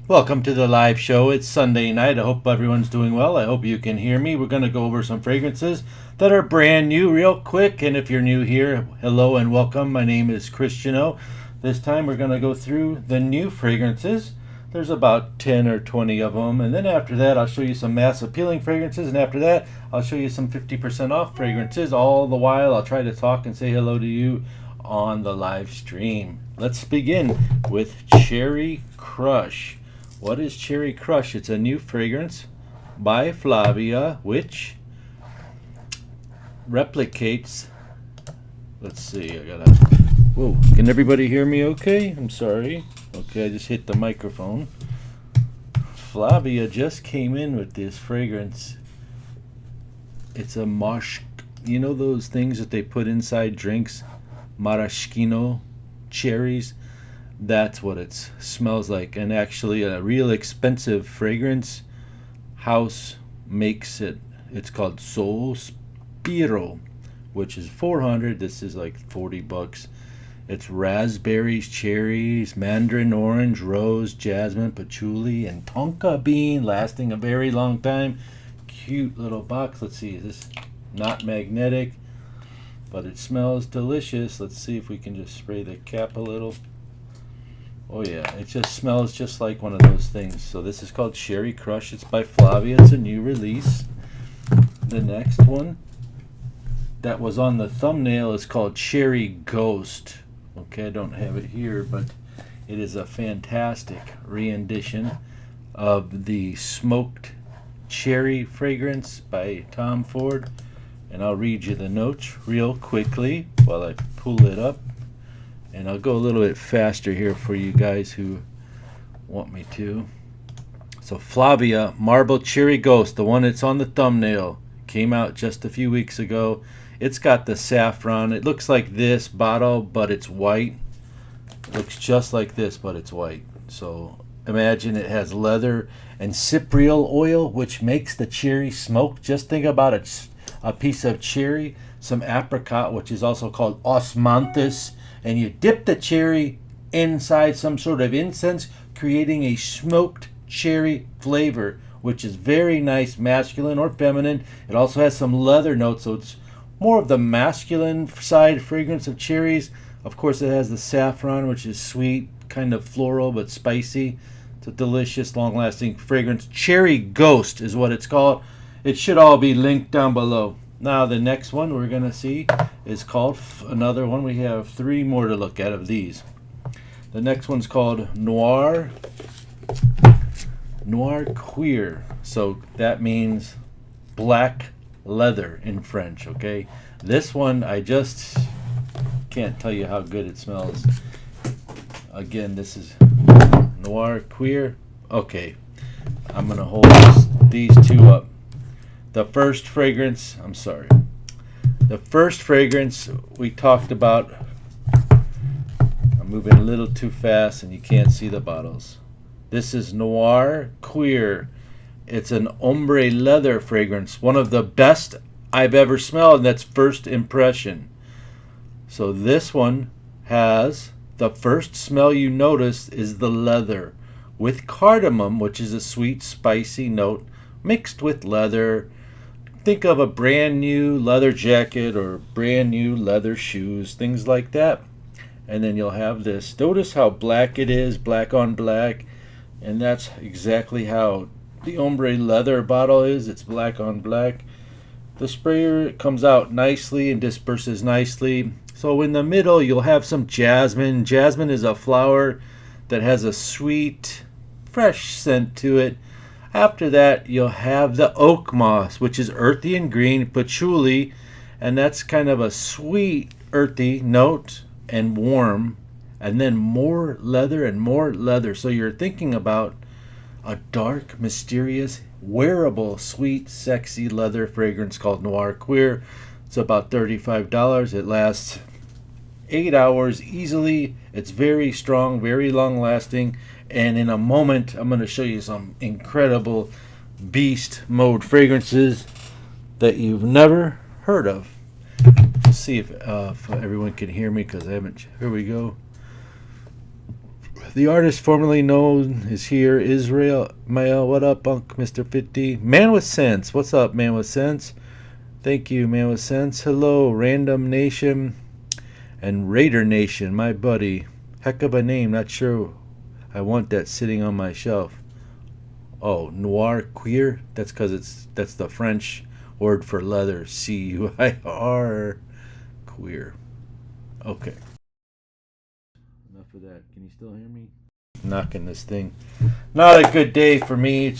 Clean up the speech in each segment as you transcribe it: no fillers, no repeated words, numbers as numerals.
Welcome to the live show. It's Sunday night. I hope everyone's doing well. I hope you can hear me. We're going to go over some fragrances that are brand new real quick. And if you're new here, hello and welcome. My name is Cristiano. This time we're going to go through the new fragrances. There's about 10 or 20 of them. And then after that, I'll show you some mass appealing fragrances. And after that, I'll show you some 50% off fragrances. All the while, I'll try to talk and say hello to you on the live stream. Let's begin with Cherry Crush. What is Cherry Crush? It's a new fragrance by Flavia, which replicates. Let's see. Whoa. Can everybody hear me okay? I'm sorry. Okay, I just hit the microphone. Flavia just came in with this fragrance. It's a Moschino. You know those things that they put inside drinks? Maraschino cherries. That's what it smells like, and actually a real expensive fragrance house makes it. It's called Sospiro, which is 400. This is like 40 bucks. It's raspberries, cherries, mandarin orange, rose, jasmine, patchouli, and tonka bean, lasting a very long time. Cute little box. Let's see, is this not magnetic, but it smells delicious. Let's see if we can just spray the cap a little. Oh yeah, it just smells just like one of those things. So this is called Cherry Crush. It's by Flavia. It's a new release. The next one that was on the thumbnail is called Cherry Ghost. Okay, I don't have it here, but it is a fantastic rendition of the smoked cherry fragrance by Tom Ford. And I'll read you the notes real quickly while I pull it up. And I'll go a little bit faster here for you guys who want me to. So Flavia Marble Cherry Ghost, the one that's on the thumbnail, came out just a few weeks ago. It's got the saffron. It looks like this bottle, but it's white. It looks just like this, but it's white. So imagine it has leather and cypriol oil, which makes the cherry smoke. Just think about it. A piece of cherry, some apricot, which is also called osmanthus, and you dip the cherry inside some sort of incense, creating a smoked cherry flavor, which is very nice, masculine or feminine. It also has some leather notes, so it's more of the masculine side fragrance of cherries. Of course, it has the saffron, which is sweet, kind of floral, but spicy. It's a delicious, long-lasting fragrance. Cherry Ghost is what it's called. It should all be linked down below. Now the next one we're going to see is called another one. We have three more to look at of these. The next one's called Noir. Noir Queer. So that means black leather in French, okay? This one, I just can't tell you how good it smells. Again, this is Noir Queer. Okay, I'm going to hold these two up. The first fragrance we talked about, I'm moving a little too fast and you can't see the bottles. This is Noir Queer. It's an ombre leather fragrance, one of the best I've ever smelled, and that's first impression. So this one has, the first smell you notice is the leather with cardamom, which is a sweet, spicy note mixed with leather. Think of a brand new leather jacket or brand new leather shoes, things like that. And then you'll have this. Notice how black it is, black on black. And that's exactly how the ombre leather bottle is. It's black on black. The sprayer comes out nicely and disperses nicely. So in the middle, you'll have some jasmine. Jasmine is a flower that has a sweet, fresh scent to it. After that, you'll have the oak moss, which is earthy and green, patchouli, and that's kind of a sweet, earthy note and warm. And then more leather and more leather. So you're thinking about a dark, mysterious, wearable, sweet, sexy leather fragrance called Noir Queer. It's about $35. It lasts 8 hours easily. It's very strong, very long lasting. And in a moment, I'm going to show you some incredible beast mode fragrances that you've never heard of. Let's see if everyone can hear me, because I haven't. Here we go. The artist formerly known is here, Israel Mael. What up, Unc, Mr. 50? Man with Sense. What's up, Man with Sense? Thank you, Man with Sense. Hello, Random Nation and Raider Nation, my buddy. Heck of a name. Not sure I want that sitting on my shelf. Oh, Noir Queer? That's because that's the French word for leather. C-U-I-R. Queer. Okay. Enough of that. Can you still hear me? Knocking this thing. Not a good day for me.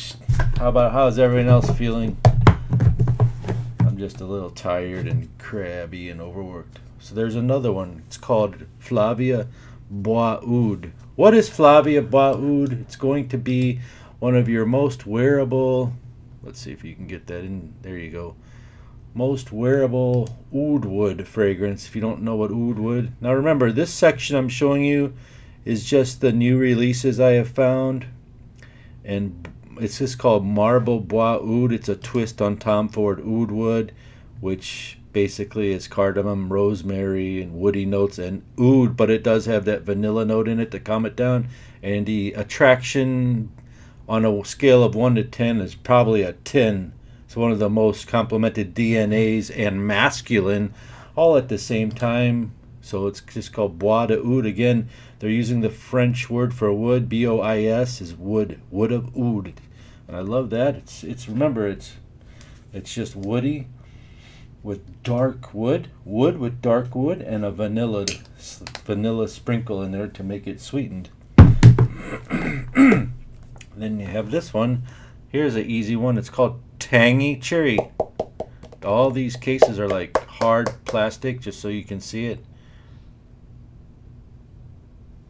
How's everyone else feeling? I'm just a little tired and crabby and overworked. So there's another one. It's called Flavia Bois Oud. What is Flavia Bois Oud? It's going to be one of your most wearable. Let's see if you can get that in. There you go. Most wearable oud wood fragrance. If you don't know what oud wood. Now remember, this section I'm showing you is just the new releases I have found, and it's just called Marble Bois Oud. It's a twist on Tom Ford oud wood, which basically is cardamom, rosemary, and woody notes and oud, but it does have that vanilla note in it to calm it down. And the attraction on a scale of 1 to 10 is probably a 10. It's one of the most complemented DNAs and masculine all at the same time. So it's just called Bois de Oud. Again, they're using the French word for wood. B-O-I-S is wood, wood of oud. And I love that. Remember, it's just woody with dark wood with dark wood, and a vanilla sprinkle in there to make it sweetened. Then you have this one. Here's an easy one. It's called Tangy Cherry. All these cases are like hard plastic, just so you can see it.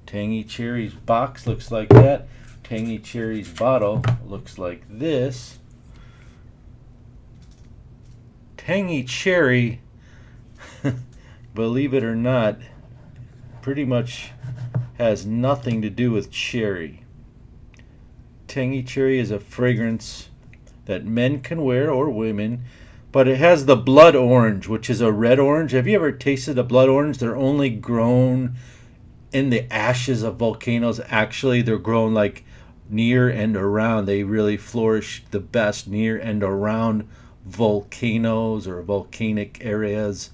Tangy Cherry's box looks like that. Tangy Cherry's bottle looks like this. Tangy Cherry, believe it or not, pretty much has nothing to do with cherry. Tangy Cherry is a fragrance that men can wear, or women, but it has the blood orange, which is a red orange. Have you ever tasted a blood orange? They're only grown in the ashes of volcanoes. Actually, they're grown like near and around. They really flourish the best near and around volcanoes or volcanic areas,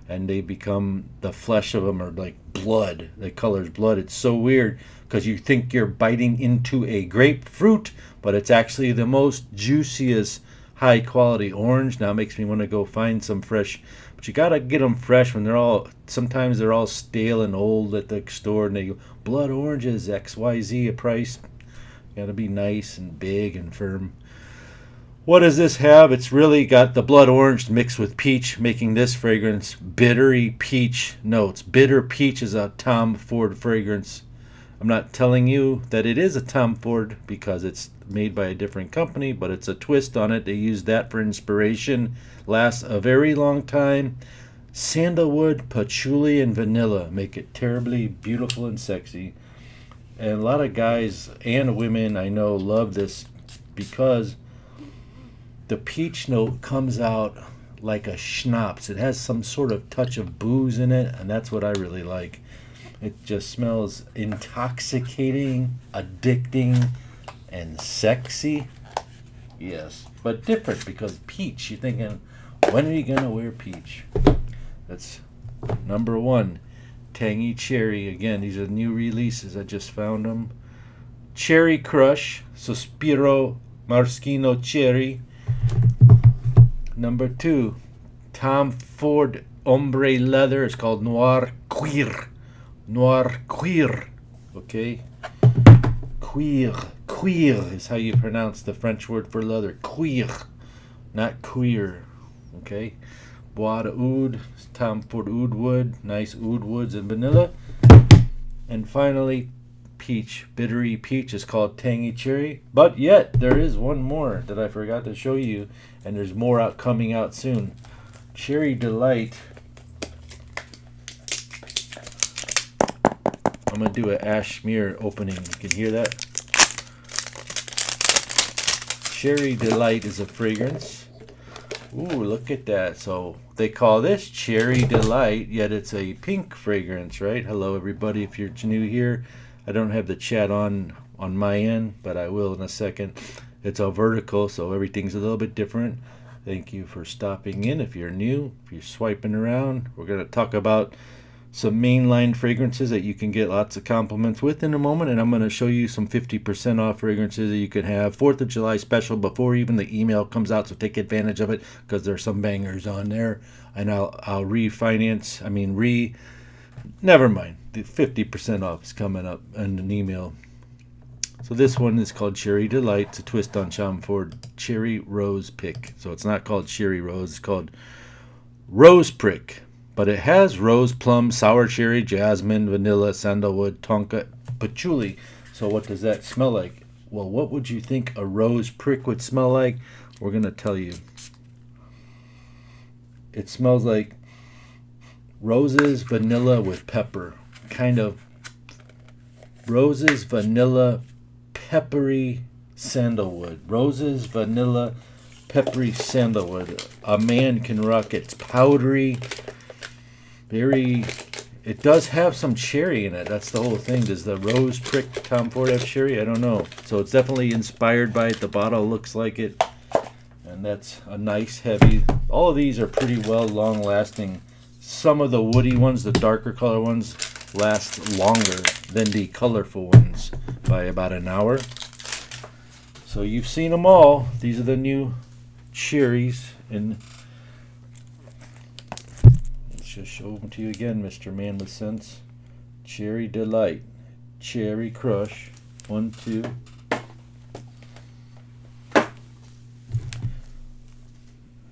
and they become, the flesh of them are like blood. The color's blood. It's so weird because you think you're biting into a grapefruit, but it's actually the most juiciest high quality orange. Now it makes me want to go find some fresh, but you gotta get them fresh when sometimes they're all stale and old at the store, and they go, blood oranges XYZ a price. Gotta be nice and big and firm. What does this have? It's really got the blood orange mixed with peach, making this fragrance bittery peach notes. Bitter peach is a Tom Ford fragrance. I'm not telling you that it is a Tom Ford because it's made by a different company, but it's a twist on it. They use that for inspiration. Lasts a very long time. Sandalwood, patchouli, and vanilla make it terribly beautiful and sexy. And a lot of guys and women I know love this because the peach note comes out like a schnapps. It has some sort of touch of booze in it, and that's what I really like. It just smells intoxicating, addicting, and sexy. Yes, but different because peach. You're thinking, when are you going to wear peach? That's number one. Tangy Cherry. Again, these are new releases. I just found them. Cherry Crush. Sospiro Moschino Cherry. Number two, Tom Ford Ombre Leather. It's called Noir Cuir. Noir Cuir. Okay? Cuir. Cuir is how you pronounce the French word for leather. Cuir. Not queer. Okay? Bois de Oud. Tom Ford Oud Wood. Nice oud woods and vanilla. And finally, peach. Bittery peach is called Tangy Cherry. But yet, there is one more that I forgot to show you. And there's more coming out soon. Cherry Delight. I'm going to do an Ashmere opening. You can hear that? Cherry Delight is a fragrance. Ooh, look at that. So they call this Cherry Delight, yet it's a pink fragrance, right? Hello, everybody. If you're new here, I don't have the chat on my end, but I will in a second. It's all vertical, so everything's a little bit different. Thank you for stopping in. If you're new, if you're swiping around, we're going to talk about some mainline fragrances that you can get lots of compliments with in a moment, and I'm going to show you some 50% off fragrances that you can have 4th of July special before even the email comes out, so take advantage of it because there's some bangers on there. And I'll never mind, the 50% off is coming up in an email. So this one is called Cherry Delight. It's a twist on Tom Ford Cherry Rose Pick. So it's not called Cherry Rose, it's called Rose Prick. But it has rose, plum, sour cherry, jasmine, vanilla, sandalwood, tonka, patchouli. So what does that smell like? Well, what would you think a rose prick would smell like? We're going to tell you. It smells like roses, vanilla with pepper. Kind of roses, vanilla, peppery sandalwood. Roses, vanilla, peppery sandalwood. A man can rock it. It's powdery. It does have some cherry in it. That's the whole thing. Does the Rose Prick Tom Ford have cherry? I don't know. So it's definitely inspired by it. The bottle looks like it. And that's a nice heavy. All of these are pretty well long lasting. Some of the woody ones, the darker color ones, last longer than the colorful ones by about an hour. So you've seen them all. These are the new cherries. And just show them to you again, Mr. Man with Sense. Cherry Delight, Cherry Crush. 1, 2.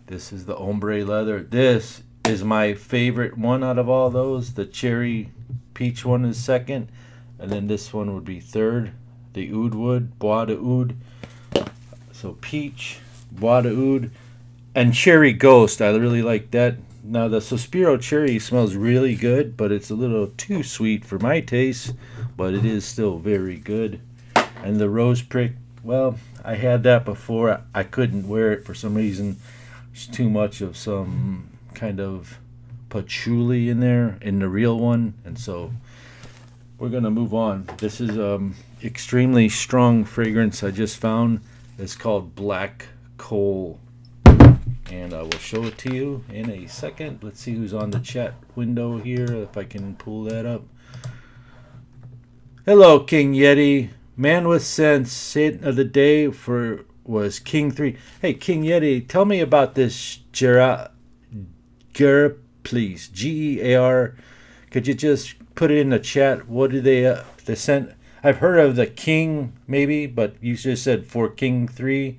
This is the ombre leather. This is my favorite one out of all those. The cherry peach one is second, and then this one would be third. The oud wood, bois de oud. So peach, bois de oud, and cherry ghost. I really like that. Now the Sospiro cherry smells really good, but it's a little too sweet for my taste, but it is still very good. And the Rose Prick, well, I had that before. I couldn't wear it for some reason. There's too much of some kind of patchouli in there in the real one, and so we're gonna move on. This is extremely strong fragrance I just found. It's called Black Coal. And I will show it to you in a second. Let's see who's on the chat window here, if I can pull that up. Hello, King Yeti. Man with Sense. Saint of the day was King 3. Hey, King Yeti, tell me about this Gear, please. Gear. Could you just put it in the chat? What do they sent? I've heard of the King, maybe, but you just said for King 3.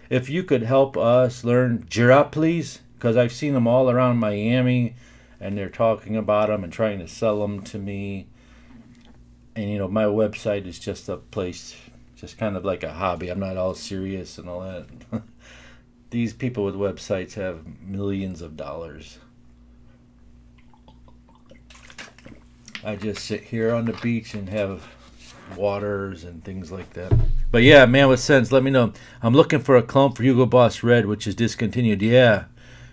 If you could help us learn Jira, please, because I've seen them all around Miami, and they're talking about them and trying to sell them to me. And, my website is just a place, just kind of like a hobby. I'm not all serious and all that. These people with websites have millions of dollars. I just sit here on the beach and have waters and things like that. But yeah, Man with Sense, let me know. I'm looking for a clone for Hugo Boss Red, which is discontinued. Yeah,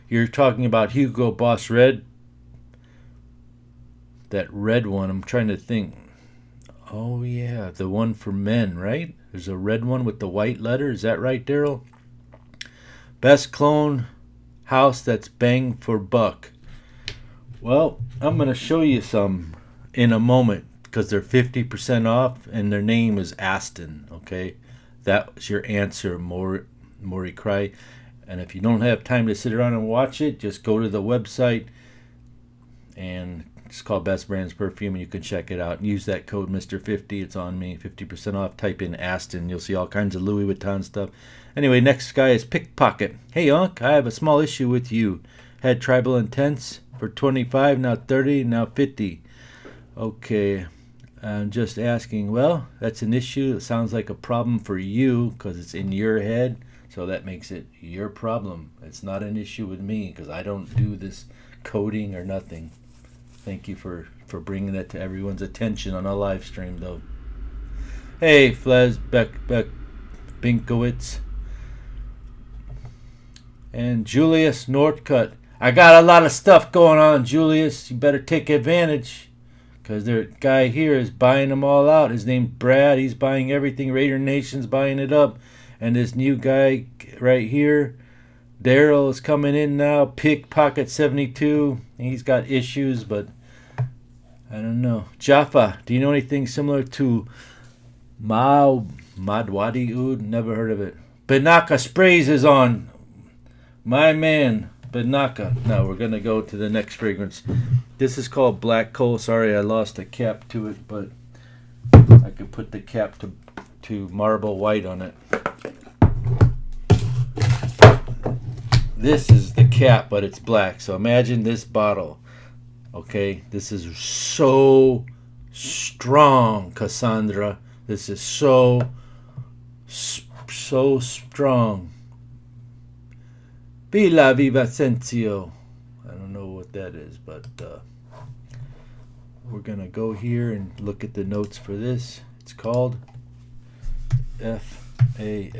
you're talking about Hugo Boss Red. That red one, I'm trying to think. Oh yeah, the one for men, right? There's a red one with the white letter. Is that right, Daryl? Best clone house that's bang for buck. Well, I'm going to show you some in a moment, because they're 50% off, and their name is Aston, okay? That's your answer, Maury Cry. And if you don't have time to sit around and watch it, just go to the website, and it's called Best Brands Perfume, and you can check it out. And use that code Mr. 50. It's on me, 50% off. Type in Aston. You'll see all kinds of Louis Vuitton stuff. Anyway, next guy is Pickpocket. Hey, Unc, I have a small issue with you. Had Tribal Intense for 25, now 30, now 50. Okay. I'm just asking, well, that's an issue. It sounds like a problem for you because it's in your head. So that makes it your problem. It's not an issue with me because I don't do this coding or nothing. Thank you for bringing that to everyone's attention on a live stream, though. Hey, Flez Binkowitz. And Julius Northcutt. I got a lot of stuff going on, Julius. You better take advantage. because their guy here is buying them all out. His name's Brad. He's buying everything. Raider Nation's buying it up. And this new guy right here, Daryl, is coming in now. Pickpocket 72. He's got issues, but I don't know. Jaffa, do you know anything similar to Madwadi Oud? Never heard of it. Banaka Sprays is on. My man, Banaka. Now we're going to go to the next fragrance. This is called Black Coal. Sorry, I lost a cap to it, but I could put the cap to marble white on it. This is the cap, but it's black. So imagine this bottle. Okay, this is so strong, Cassandra. This is so strong. Viva Sensio. I don't know what that is, but we're going to go here and look at the notes for this. It's called Falcone.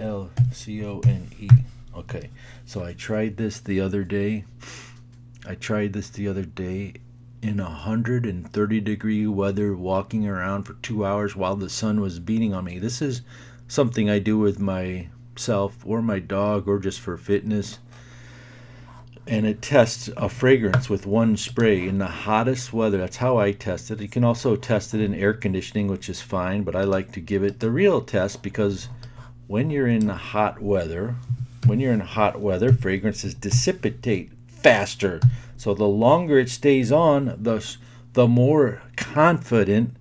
Okay, so I tried this the other day. In 130-degree weather, walking around for 2 hours while the sun was beating on me. This is something I do with myself or my dog or just for fitness. And it tests a fragrance with one spray in the hottest weather. That's how I test it. You can also test it in air conditioning, which is fine, but I like to give it the real test because when you're in hot weather, fragrances dissipate faster. So the longer it stays on, the more confident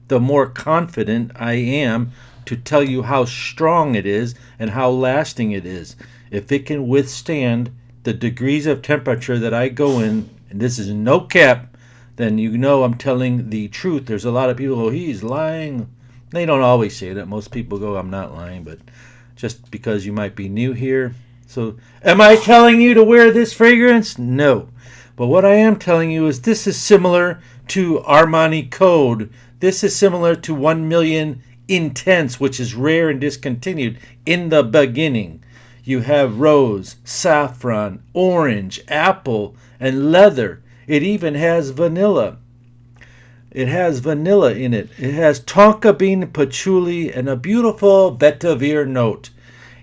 I am to tell you how strong it is and how lasting it is. If it can withstand the degrees of temperature that I go in, and this is no cap, then you know I'm telling the truth. There's a lot of people who go, he's lying. They don't always say that. Most people go, I'm not lying, but just because you might be new here. So, am I telling you to wear this fragrance? No. But what I am telling you is this is similar to Armani Code. This is similar to 1 Million Intense, which is rare and discontinued in the beginning. You have rose, saffron, orange, apple, and leather. It even has vanilla. It has vanilla in it. It has tonka bean, patchouli, and a beautiful vetiver note.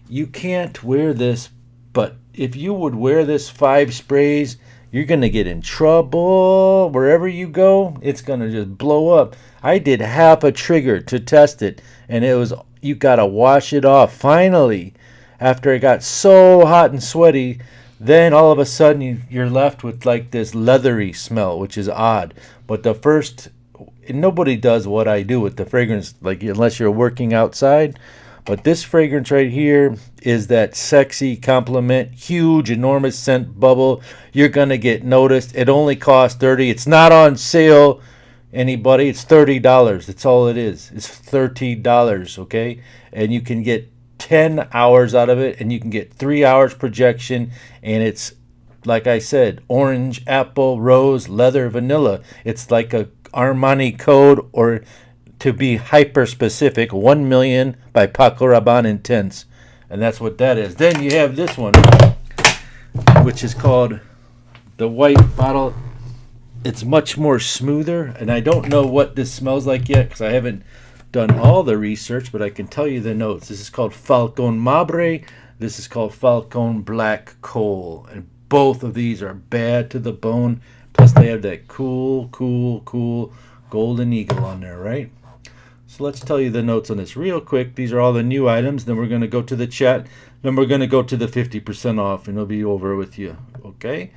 You can't wear this, but if you would wear this 5 sprays, you're going to get in trouble. Wherever you go, it's going to just blow up. I did half a trigger to test it, and it was, you got to wash it off. Finally, after it got so hot and sweaty, then all of a sudden you're left with like this leathery smell, which is odd. But the first, nobody does what I do with the fragrance, like unless you're working outside. But this fragrance right here is that sexy compliment, huge, enormous scent bubble. You're going to get noticed. It only costs $30. It's not on sale, anybody. It's $30. That's all it is. It's $30, okay? And you can get 10 hours out of it, and you can get 3 hours projection. And it's, like I said, orange, apple, rose, leather, vanilla. It's like a Armani Code, or to be hyper specific, 1 Million by Paco Rabanne Intense. And that's what that is. Then you have this one, which is called the white bottle. It's much more smoother, and I don't know what this smells like yet because I haven't done all the research, but I can tell you the notes. This is called Falcon Mabre. This is called Falcon Black Coal. And both of these are bad to the bone. Plus they have that cool golden eagle on there, right? So let's tell you the notes on this real quick. These are all the new items. Then we're going to go to the chat. Then we're going to go to the 50% off, and it'll be over with you. Okay?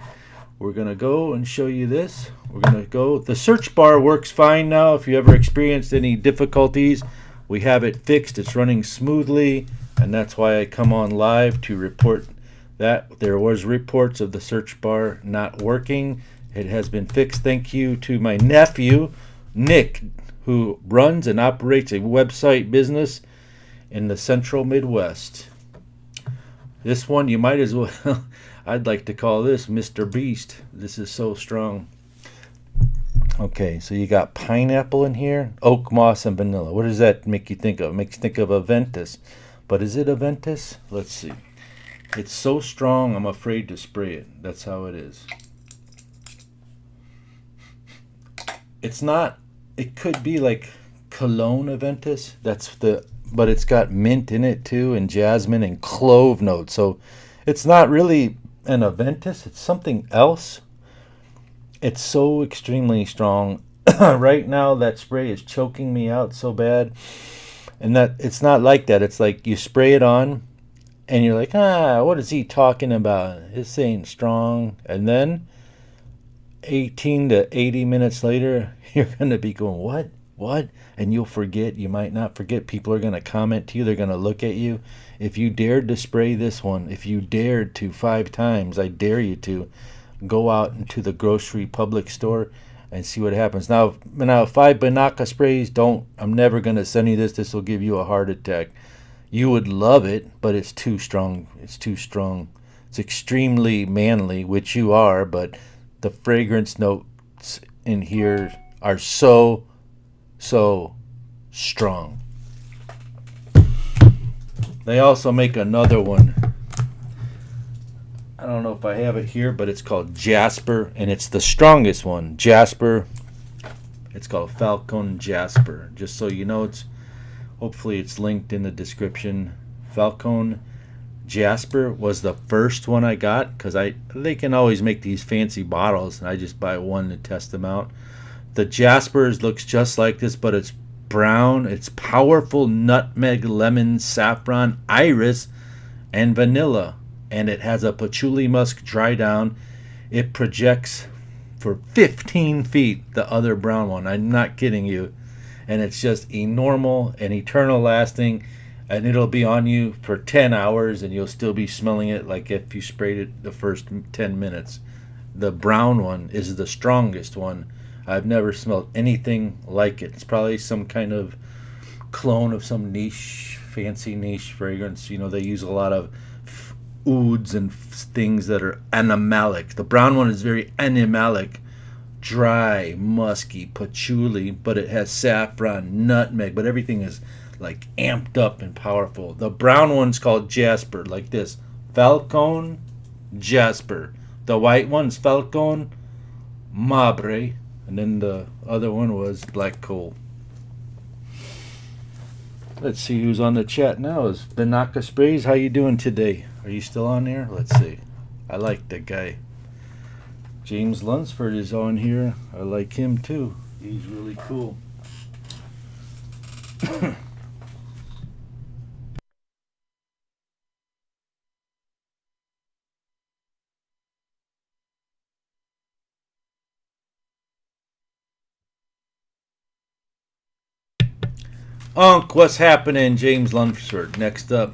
We're going to go and show you this. We're going to go. The search bar works fine now. If you ever experienced any difficulties, we have it fixed. It's running smoothly, and that's why I come on live to report that. There was reports of the search bar not working. It has been fixed. Thank you to my nephew, Nick, who runs and operates a website business in the central Midwest. This one, you might as well, I'd like to call this Mr. Beast. This is so strong. Okay, so you got pineapple in here, oak moss, and vanilla. What does that make you think of? It makes you think of Aventus. But is it Aventus? Let's see. It's so strong, I'm afraid to spray it. That's how it is. It's not it could be like Cologne Aventus. But it's got mint in it too, and jasmine and clove notes. So it's not really an Aventus. It's something else. It's so extremely strong. Right now, that spray is choking me out so bad. And that it's not like that. It's like you spray it on, and you're like, what is he talking about? This ain't strong. And then 18 to 80 minutes later, you're going to be going, what? And you'll forget. You might not forget. People are going to comment to you. They're going to look at you. If you dared to spray this one, if you dared to 5 times, I dare you to go out into the grocery public store and see what happens. Now 5 Banaka sprays, I'm never going to send you this. This will give you a heart attack. You would love it, but it's too strong. It's too strong. It's extremely manly, which you are, but the fragrance notes in here are so strong. They also make another one. I don't know if I have it here, but it's called Jasper, and it's the strongest one. Jasper. It's called Falcon Jasper. Just so you know, hopefully it's linked in the description. Falcon Jasper was the first one I got, because they can always make these fancy bottles, and I just buy one to test them out. The Jaspers looks just like this, but it's brown. It's powerful nutmeg, lemon, saffron, iris, and vanilla. And it has a patchouli musk dry down. It projects for 15 feet, the other brown one. I'm not kidding you. And it's just enormous and eternal lasting. And it'll be on you for 10 hours, and you'll still be smelling it like if you sprayed it the first 10 minutes. The brown one is the strongest one. I've never smelled anything like it. It's probably some kind of clone of some fancy niche fragrance. You know, they use a lot of ouds and things that are animalic. The brown one is very animalic, dry, musky, patchouli, but it has saffron, nutmeg, but everything is like amped up and powerful. The brown one's called Jasper, like this. Falcon Jasper. The white one's Falcon Mabre. And then the other one was Black Coal. Let's see who's on the chat now. Is Banaka Sprays. How you doing today? Are you still on there? Let's see. I like that guy. James Lunsford is on here. I like him too. He's really cool. What's happening? James Lunsford. Next up,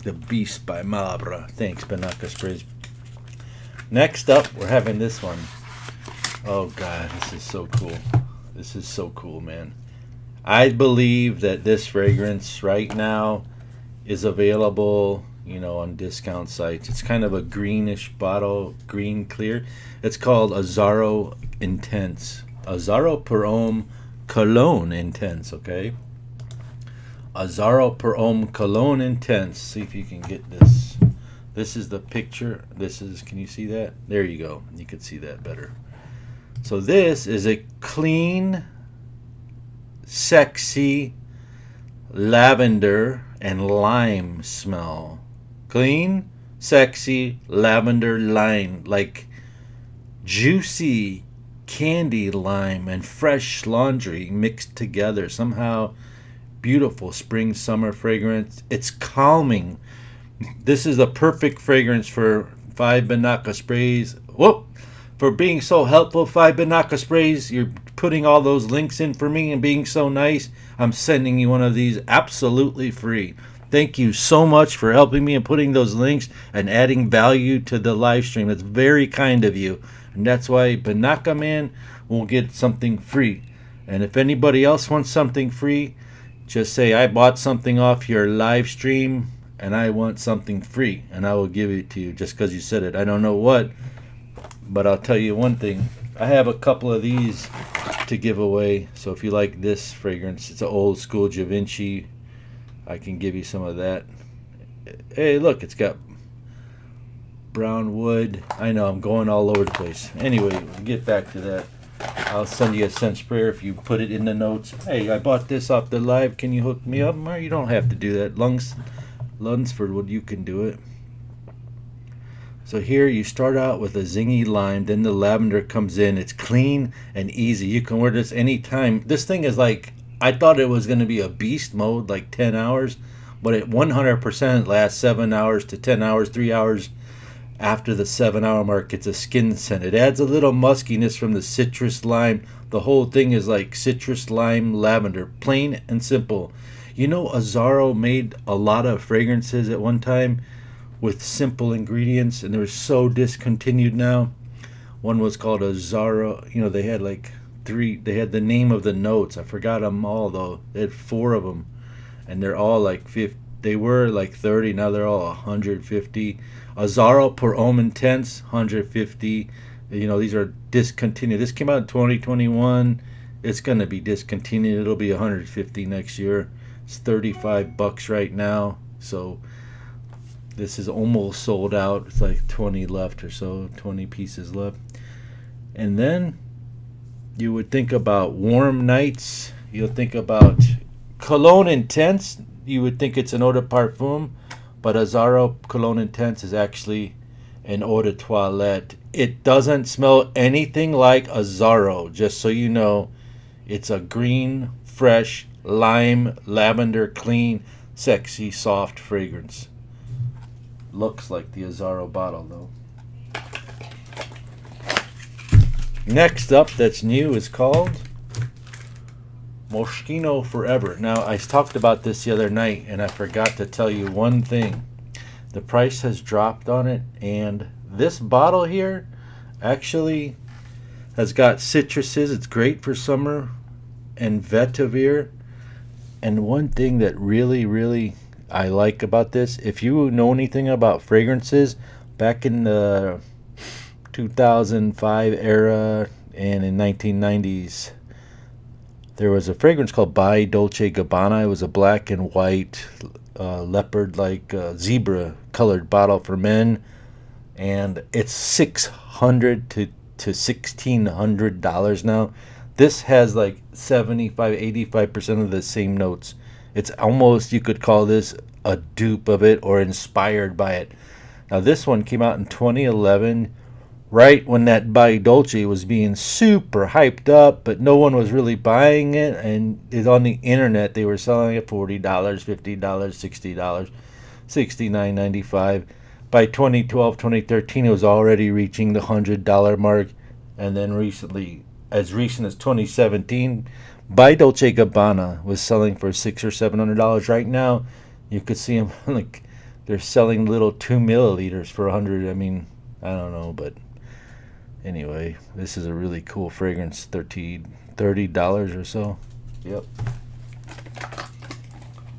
The Beast by Maahir. Thanks, Banaka Sprays. Next up, we're having this one. Oh, God, this is so cool. This is so cool, man. I believe that this fragrance right now is available, on discount sites. It's kind of a greenish bottle, green clear. It's called Azzaro Intense. Azzaro Perfume Cologne Intense, okay? Azzaro Perfume Cologne Intense. See if you can get this. This is the picture. Can you see that? There you go. You can see that better. So this is a clean, sexy lavender and lime smell. Clean, sexy lavender lime, like juicy candy lime and fresh laundry mixed together. Somehow beautiful spring summer fragrance. It's calming. This is the perfect fragrance for 5 Banaka Sprays. Whoop! For being so helpful, 5 Banaka Sprays. You're putting all those links in for me and being so nice. I'm sending you one of these absolutely free. Thank you so much for helping me and putting those links and adding value to the live stream. It's very kind of you. And that's why Banaka Man will get something free. And if anybody else wants something free, just say, I bought something off your live stream and I want something free, and I will give it to you just because you said it. I don't know what, but I'll tell you one thing. I have a couple of these to give away, so if you like this fragrance, it's an old school GIVENCHY. I can give you some of that. Hey, look, it's got brown wood. I know, I'm going all over the place. Anyway, we'll get back to that. I'll send you a scent sprayer if you put it in the notes. Hey, I bought this off the live. Can you hook me up? Or you don't have to do that. Lunsford, well, you can do it. So here you start out with a zingy lime, then the lavender comes in. It's clean and easy. You can wear this anytime. This thing is like, I thought it was going to be a beast mode, like 10 hours, but it 100% lasts 7 hours to 10 hours, 3 hours after the 7-hour mark. It's a skin scent. It adds a little muskiness from the citrus lime. The whole thing is like citrus lime lavender, plain and simple. You know, Azzaro made a lot of fragrances at one time with simple ingredients, and they're so discontinued now. One was called Azzaro. You know, they had like 3. They had the name of the notes. I forgot them all though. They had 4 of them, and they're all like 50. They were like 30. Now they're all 150. Azzaro per Homme Intense, 150. You know, these are discontinued. This came out in 2021. It's gonna be discontinued. It'll be 150 next year. It's $35 right now. So this is almost sold out. It's like 20 left or so, 20 pieces left. And then you would think about Warm Nights. You'll think about Cologne Intense. You would think it's an eau de parfum, but Azzaro Cologne Intense is actually an eau de toilette. It doesn't smell anything like Azzaro, just so you know. It's a green, fresh, lime, lavender, clean, sexy, soft fragrance. Looks like the Azzaro bottle though. Next up, that's new, is called Moschino Forever. Now, I talked about this the other night, and I forgot to tell you one thing. The price has dropped on it, and this bottle here actually has got citruses. It's great for summer, and vetiver. And one thing that really I like about this, if you know anything about fragrances, back in the 2005 era and in 1990s, there was a fragrance called By Dolce Gabbana. It was a black and white leopard like zebra colored bottle for men, and it's $600 to $1,600 now. This has like 75-85% of the same notes. It's almost, you could call this a dupe of it or inspired by it. Now this one came out in 2011, right when that By Dolce was being super hyped up, but no one was really buying it, and it's on the internet. They were selling it $40, $50, $60, $69.95. By 2012, 2013, it was already reaching the $100 mark, and then recently, as recent as 2017, By Dolce Gabbana was selling for $600 or $700. Right now, you could see them like they're selling little 2 milliliters for $100. I mean, I don't know, but anyway, this is a really cool fragrance. $30 or so. Yep.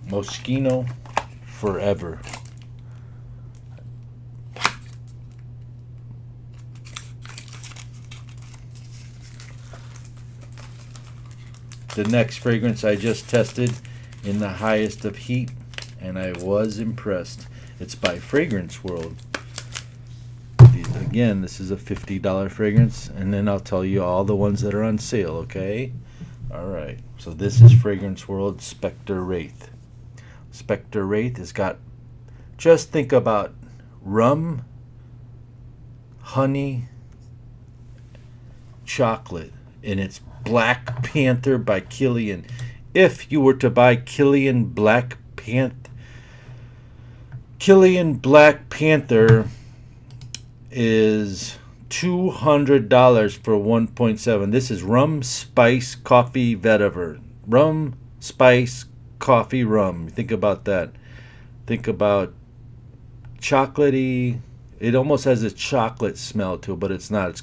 Moschino Forever. The next fragrance I just tested in the highest of heat, and I was impressed. It's by Fragrance World. Again, this is a $50 fragrance, and then I'll tell you all the ones that are on sale, okay? Alright, so this is Fragrance World Spectre Wraith. Spectre Wraith has got, just think about rum, honey, chocolate, and it's Black Panther by Kilian. If you were to buy Kilian Black Panther, is $200 for 1.7. This is rum, spice, coffee, vetiver. Rum, spice, coffee, rum. Think about that. Think about chocolatey. It almost has a chocolate smell to it, but it's not.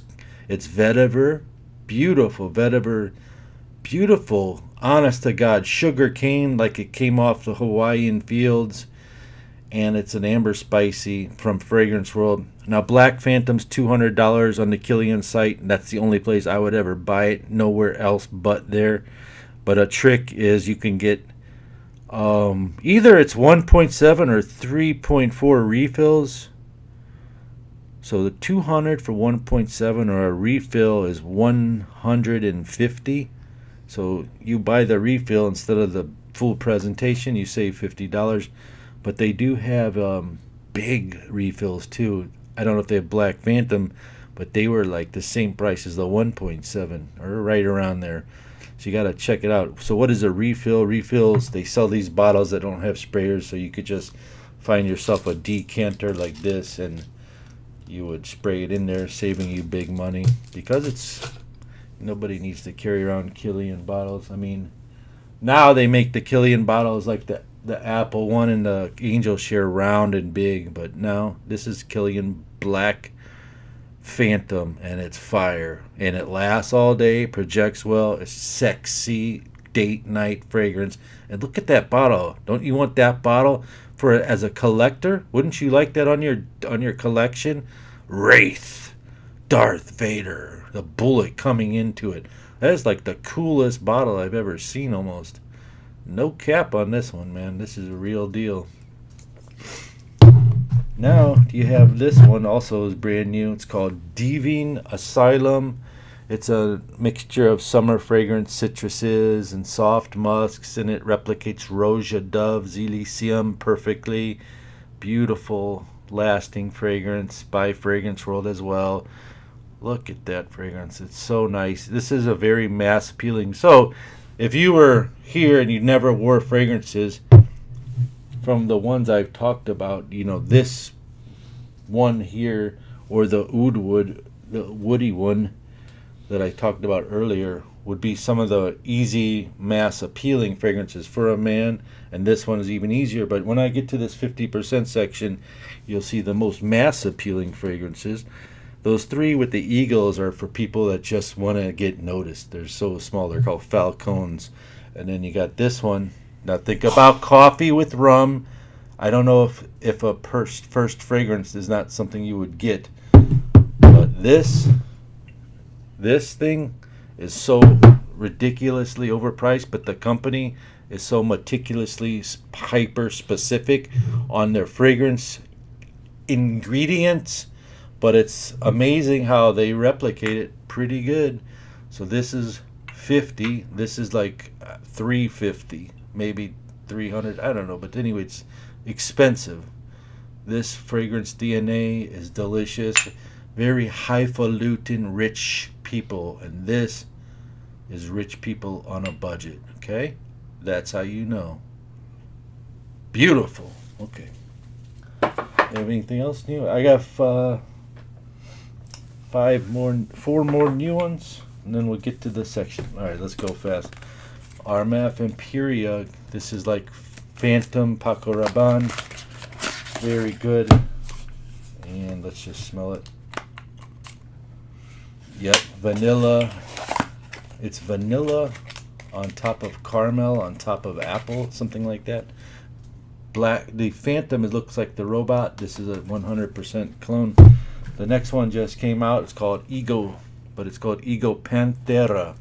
It's vetiver. Beautiful vetiver. Beautiful, honest to God, sugar cane like it came off the Hawaiian fields. And it's an amber spicy from Fragrance World. Now, Black Phantom's $200 on the Kilian site, and that's the only place I would ever buy it. Nowhere else but there. But a trick is you can get either it's 1.7 or 3.4 refills. So the 200 for 1.7 or a refill is 150. So you buy the refill instead of the full presentation, you save $50. But they do have big refills too. I don't know if they have Black Phantom, but they were like the same price as the 1.7 or right around there. So you got to check it out. So what is a refill? Refills, they sell these bottles that don't have sprayers, so you could just find yourself a decanter like this and you would spray it in there, saving you big money, because it's nobody needs to carry around Killian bottles. I mean, now they make the Killian bottles like the Apple one and the Angel Share round and big, but now this is Killian Black Phantom, and it's fire, and it lasts all day, projects well, it's sexy date night fragrance. And look at that bottle. Don't you want that bottle for as a collector? Wouldn't you like that on your collection? Wraith, Darth Vader, the bullet coming into it. That is like the coolest bottle I've ever seen almost. No cap on this one, man. This is a real deal. Now you have this one, also is brand new. It's called Divine Asylum. It's a mixture of summer fragrance citruses and soft musks, and it replicates Roja Dove's Elysium perfectly. Beautiful, lasting fragrance by Fragrance World as well. Look at that fragrance. It's so nice. This is a very mass appealing. So if you were here and you never wore fragrances from the ones I've talked about, you know, this one here or the oud wood, the woody one that I talked about earlier, would be some of the easy mass appealing fragrances for a man, and this one is even easier. But when I get to this 50% section, you'll see the most mass appealing fragrances. Those three with the eagles are for people that just want to get noticed. They're so small, they're called falcons. And then you got this one. Now think about coffee with rum. I don't know if a first fragrance is not something you would get, but this thing is so ridiculously overpriced, but the company is so meticulously hyper specific on their fragrance ingredients, but it's amazing how they replicate it pretty good. So this is 50, this is like 350, maybe 300, I don't know, but anyway, it's expensive. This fragrance DNA is delicious, very highfalutin rich people, and this is rich people on a budget. Okay, that's how you know. Beautiful. Okay, have anything else new? I got 4 more new ones, and then we'll get to the section. All right, let's go fast. Armaf Imperia. This is like Phantom Paco Rabanne. Very good. And let's just smell it. Yep, vanilla. It's vanilla on top of caramel, on top of apple, something like that. Black. The Phantom, it looks like the robot. This is a 100% clone. The next one just came out. It's called Ego, but it's called Ego Pantera.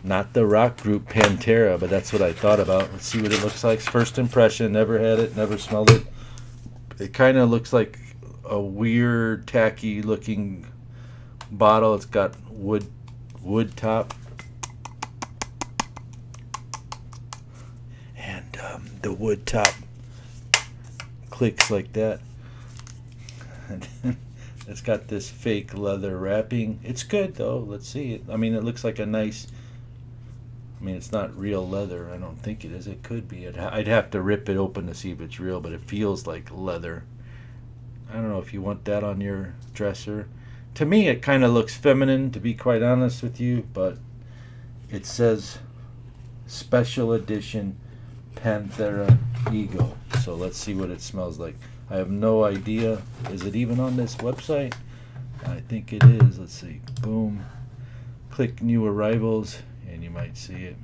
Not the rock group Pantera, but that's what I thought about. Let's see what it looks like. First impression, never had it, never smelled it. It kind of looks like a weird, tacky looking bottle. It's got wood top. And the wood top clicks like that. And it's got this fake leather wrapping. It's good though. Let's see it. I mean, it looks like a nice... I mean, it's not real leather. I don't think it is. It could be. I'd have to rip it open to see if it's real, but it feels like leather. I don't know if you want that on your dresser. To me, it kind of looks feminine, to be quite honest with you, but it says Special Edition Panthera Ego. So let's see what it smells like. I have no idea. Is it even on this website? I think it is. Let's see. Boom. Click new arrivals, and you might see it.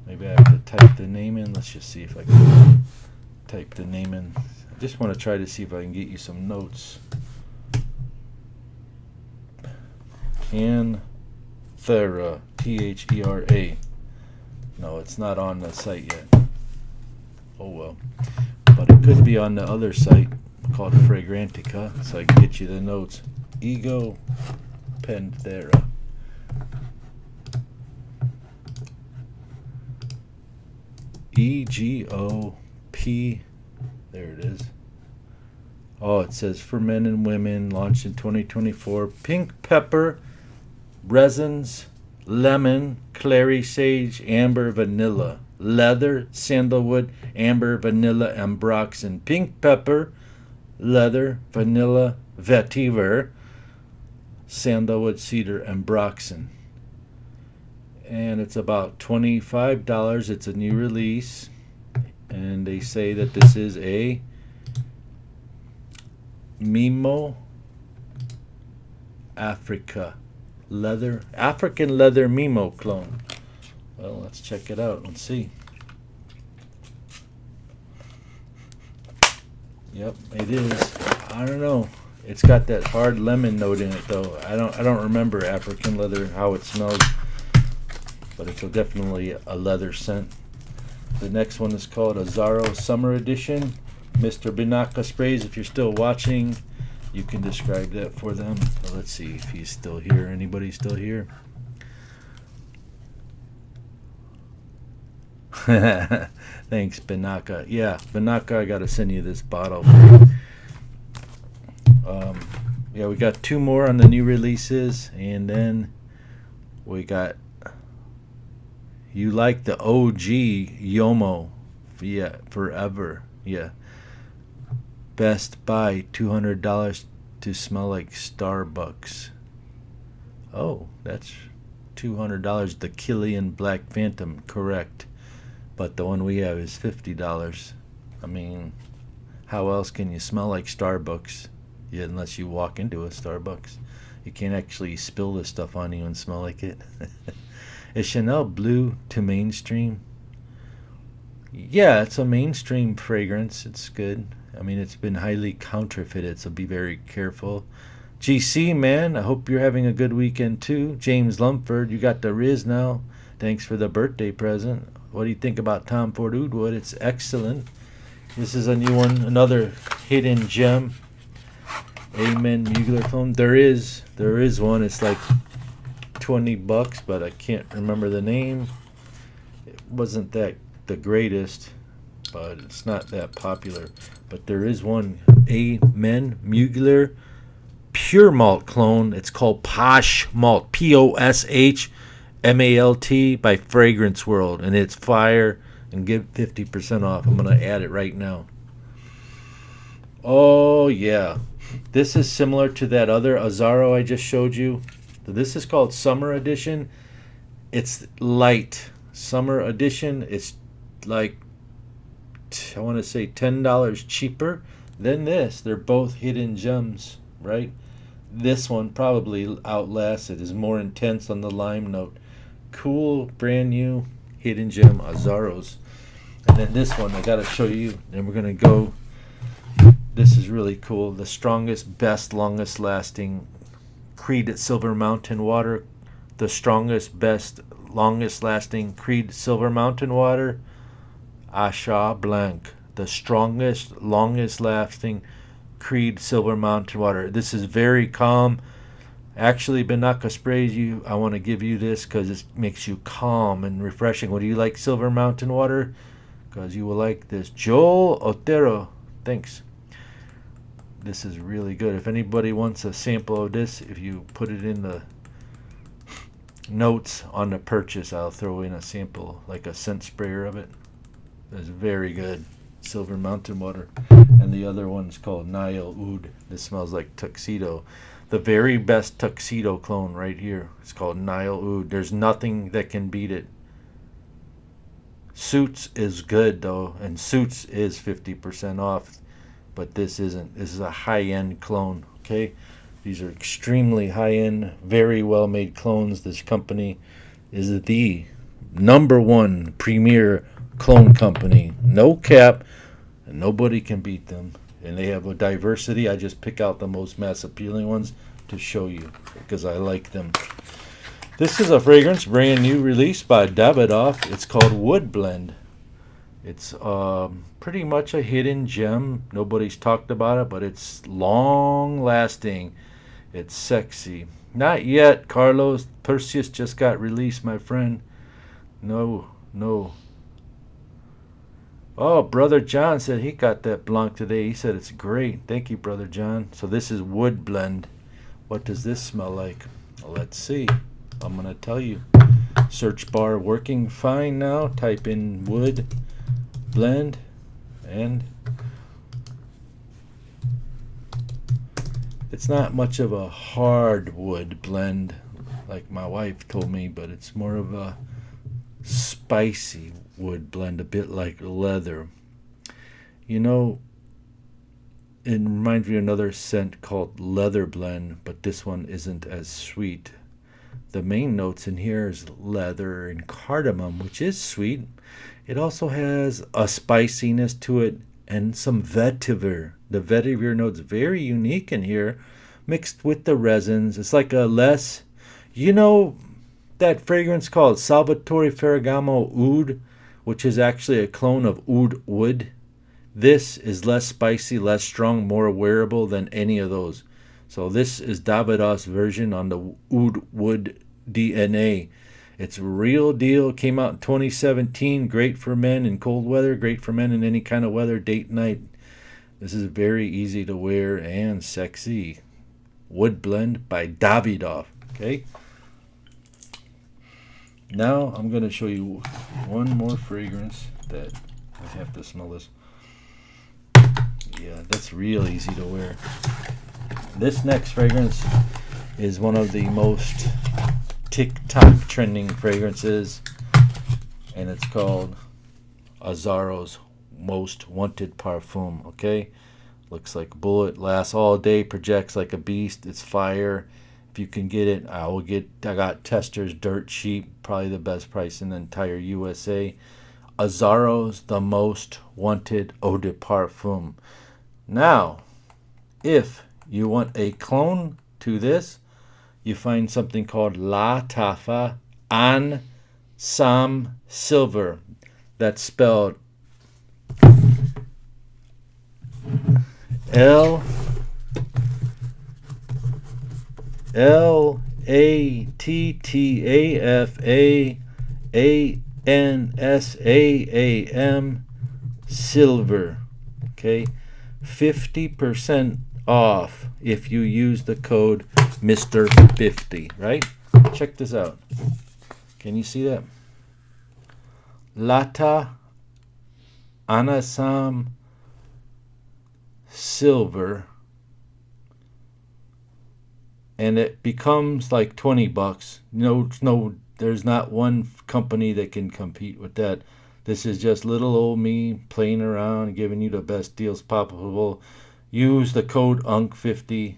Maybe I have to type the name in. Let's just see if I can type the name in. I just want to try to see if I can get you some notes. Panthera, Thera. No, it's not on the site yet. Oh well. But it could be on the other site called Fragrantica, so I can get you the notes. Ego Panthera. EGOP. There it is. Oh, it says for men and women, launched in 2024. Pink pepper, resins, lemon, clary sage, amber, vanilla, leather, sandalwood, amber, vanilla, ambroxan. Pink pepper, leather, vanilla, vetiver, sandalwood, cedar, ambroxan. And it's about $25. It's a new release. And they say that this is a Mimo African leather Mimo clone. Well, let's check it out. Let's see. Yep, it is. I don't know. It's got that hard lemon note in it though. I don't remember African leather how it smells, but it's definitely a leather scent. The next one is called Azzaro Summer Edition. Mr. Binaka Sprays, if you're still watching, you can describe that for them. Well, let's see if he's still here. Anybody still here? Thanks, Binaka. Yeah, Binaka, I gotta send you this bottle. Yeah, we got 2 more on the new releases, and then we got you like the OG Yomo. Yeah, forever. Yeah. Best Buy, $200 to smell like Starbucks. Oh, that's $200. The Killian Black Phantom, correct. But the one we have is $50. I mean, how else can you smell like Starbucks? Yeah, unless you walk into a Starbucks. You can't actually spill this stuff on you and smell like it. Is Chanel Blue to mainstream? Yeah, it's a mainstream fragrance. It's good. I mean, it's been highly counterfeited, so be very careful. GC, man, I hope you're having a good weekend too. James Lumford, you got the Riz now. Thanks for the birthday present. What do you think about Tom Ford Oud Wood? It's excellent. This is a new one, another hidden gem. Amen Mugler clone. There is one. It's like $20, but I can't remember the name. It wasn't that the greatest, but it's not that popular. But there is one. Amen Mugler pure malt clone. It's called Posh Malt, POSH MALT by Fragrance World, and it's fire. And give 50% off. I'm gonna add it right now. Oh yeah, this is similar to that other Azzaro I just showed you. This is called Summer Edition. It's light. Summer Edition. It's like, I want to say $10 cheaper than this. They're both hidden gems, right? This one probably outlasts it. Is more intense on the lime note. Cool, brand new hidden gem Azzaros. And then this one I gotta show you. And we're gonna go. This is really cool. The strongest, best, longest lasting Creed Silver Mountain Water. The strongest, best, longest lasting Creed Silver Mountain Water. Achat Blanc. The strongest, longest lasting Creed Silver Mountain Water. This is very calm. Actually, Binaka Sprays, I want to give you this because it makes you calm and refreshing. Would you like Silver Mountain Water? Because you will like this. Joel Otero, thanks. This is really good. If anybody wants a sample of this, if you put it in the notes on the purchase, I'll throw in a sample, like a scent sprayer of it. It's very good. Silver Mountain Water. And the other one's called Nile Oud. This smells like tuxedo. The very best tuxedo clone right here. It's called Nile Oud. There's nothing that can beat it. Suits is good though, and Suits is 50% off, but this isn't. This is a high-end clone, okay? These are extremely high-end, very well-made clones. This company is the #1 premier clone company. No cap, and nobody can beat them. And they have a diversity. I just pick out the most mass appealing ones to show you because I like them. This is a fragrance brand new released by Davidoff. It's called Wood Blend. It's pretty much a hidden gem. Nobody's talked about it, but it's long lasting. It's sexy. Not yet, Carlos. Perseus just got released, my friend. No, no. Oh, Brother John said he got that Blanc today. He said it's great. Thank you, Brother John. So this is Wood Blend. What does this smell like? Well, let's see. I'm going to tell you. Search bar working fine now. Type in Wood Blend and it's not much of a hardwood blend like my wife told me, but it's more of a spicy wood blend, a bit like leather. You know, it reminds me of another scent called Leather Blend, but this one isn't as sweet. The main notes in here is leather and cardamom, which is sweet. It also has a spiciness to it and some vetiver. The vetiver note's very unique in here, mixed with the resins. It's like a less, you know, that fragrance called Salvatore Ferragamo Oud, which is actually a clone of Oud Wood. This is less spicy, less strong, more wearable than any of those. So this is Davidoff's version on the Oud Wood DNA. It's real deal. Came out in 2017. Great for men in cold weather. Great for men in any kind of weather, date, night. This is very easy to wear and sexy. Wood Blend by Davidoff. Okay. Now I'm going to show you one more fragrance that I have to smell this. Yeah, that's real easy to wear. This next fragrance is one of the most TikTok trending fragrances, and it's called Azzaro's Most Wanted Parfum. Okay, looks like a bullet, lasts all day, projects like a beast. It's fire. If you can get it, I got testers dirt cheap, probably the best price in the entire USA. Azzaro's the Most Wanted Eau de Parfum. Now, if you want a clone to this, you find something called Lattafa Ansam Silver. That's spelled Lattafa Silver. Okay, 50% off if you use the code Mr. 50, right? Check this out. Can you see that? Latta Anasam Silver, and it becomes like $20. No, there's not one company that can compete with that. This is just little old me playing around, giving you the best deals possible. Use the code UNC50.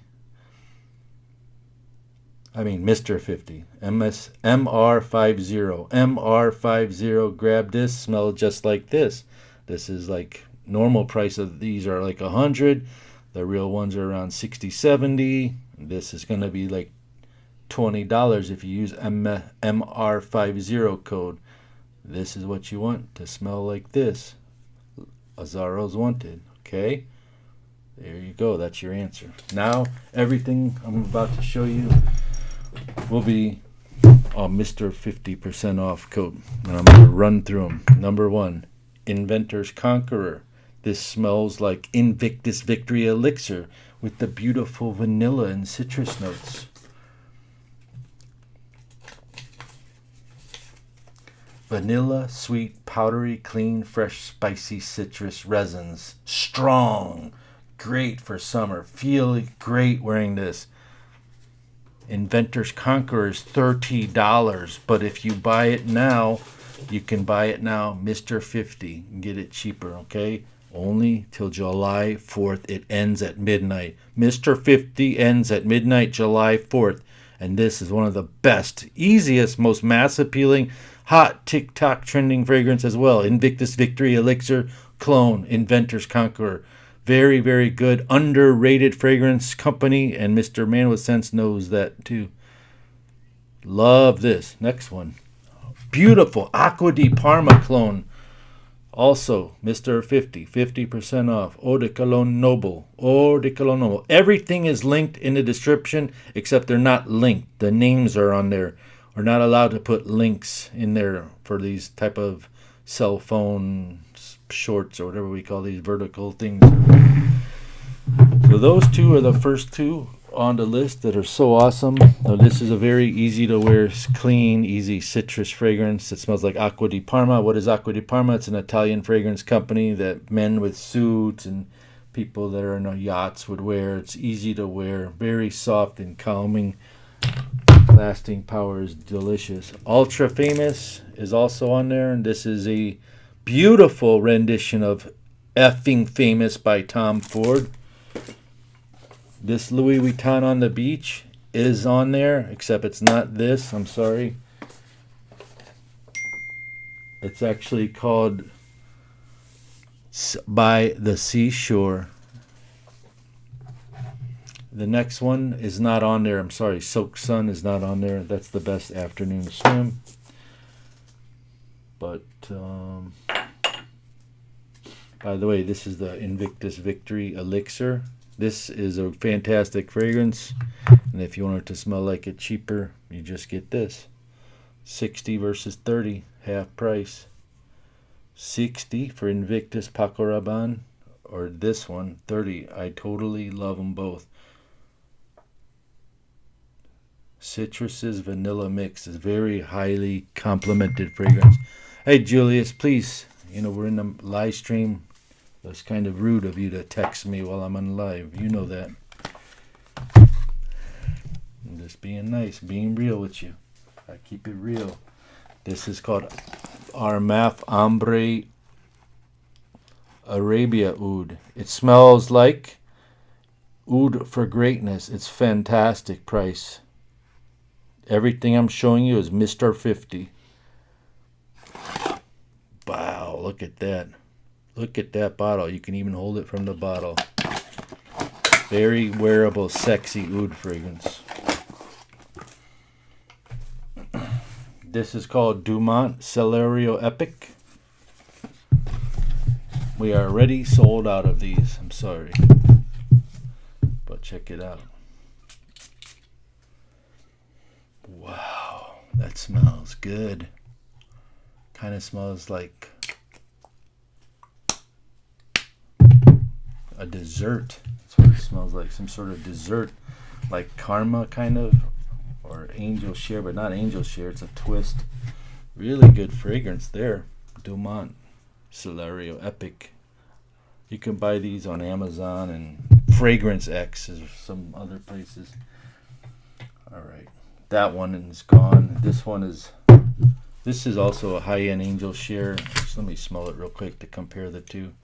I mean Mr. 50. MR50. MR50. Grab this. Smell just like this. This is like normal price of these are like 100. The real ones are around 60, 70. This is going to be like $20 if you use MR50 code. This is what you want to smell like this. Azzaro's Wanted. Okay? There you go. That's your answer. Now, everything I'm about to show you will be on Mr. 50% off code. And I'm going to run through them. Number 1, Inventor's Conqueror. This smells like Invictus Victory Elixir with the beautiful vanilla and citrus notes. Vanilla, sweet, powdery, clean, fresh, spicy citrus resins. Strong. Great for summer. Feel great wearing this. Inventor's Conqueror is $30, but if you buy it now, you can buy it now, Mr. 50, and get it cheaper, okay? Only till July 4th. It ends at midnight. Mr. 50 ends at midnight, July 4th. And this is one of the best, easiest, most mass appealing, hot TikTok trending fragrance as well. Invictus Victory Elixir Clone, Inventor's Conqueror. Very, very good, underrated fragrance company, and Mr. Man with Sense knows that too. Love this. Next one. Beautiful Acqua di Parma clone. Also, Mr. 50% off. Eau de Cologne Noble. Eau de Cologne Noble. Everything is linked in the description, except they're not linked. The names are on there. We're not allowed to put links in there for these type of cell phone shorts or whatever we call these vertical things. So those two are the first two on the list that are so awesome. Now this is a very easy to wear, clean, easy citrus fragrance. It smells like Acqua di Parma. What is Acqua di Parma? It's an Italian fragrance company that men with suits and people that are in yachts would wear. It's easy to wear, very soft and calming. Lasting power is delicious. Ultra Famous is also on there, and this is a beautiful rendition of Effing Famous by Tom Ford. This Louis Vuitton on the Beach is on there, except it's not this. I'm sorry. It's actually called By the Seashore. The next one is not on there. I'm sorry. Soak Sun is not on there. That's the best afternoon swim. But, by the way, this is the Invictus Victory Elixir. This is a fantastic fragrance. And if you want it to smell like it cheaper, you just get this. 60 versus 30, half price. 60 for Invictus Paco Rabanne, or this one, 30. I totally love them both. Citruses Vanilla Mix is very highly complimented fragrance. Hey Julius, please, we're in the live stream. It's kind of rude of you to text me while I'm on live. You know that. I'm just being nice, being real with you. I keep it real. This is called Armaf Ombre Arabia Oud. It smells like oud for greatness. It's fantastic price. Everything I'm showing you is Mr. 50. Wow, look at that. Look at that bottle. You can even hold it from the bottle. Very wearable, sexy oud fragrance. This is called Dumont Celerio Epic. We are already sold out of these. I'm sorry. But check it out. Wow, that smells good. Kind of smells like a dessert. That's what it smells like. Some sort of dessert, like Karma kind of, or Angel Share, but not Angel Share. It's a twist. Really good fragrance there. Dumont Celerio Epic. You can buy these on Amazon and Fragrance X or some other places. All right, that one is gone. This is also a high-end Angel Share. Just let me smell it real quick to compare the two.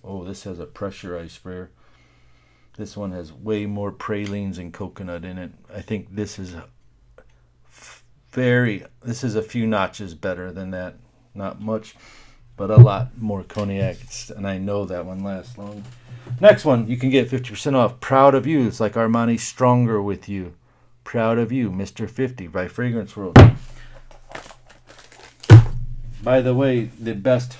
Oh, this has a pressurized sprayer. This one has way more pralines and coconut in it. I think this is a few notches better than that. Not much, but a lot more cognac. And I know that one lasts long. Next one, you can get 50% off. Proud of You. It's like Armani Stronger with You. Proud of You, Mr. 50 by Fragrance World. By the way, the best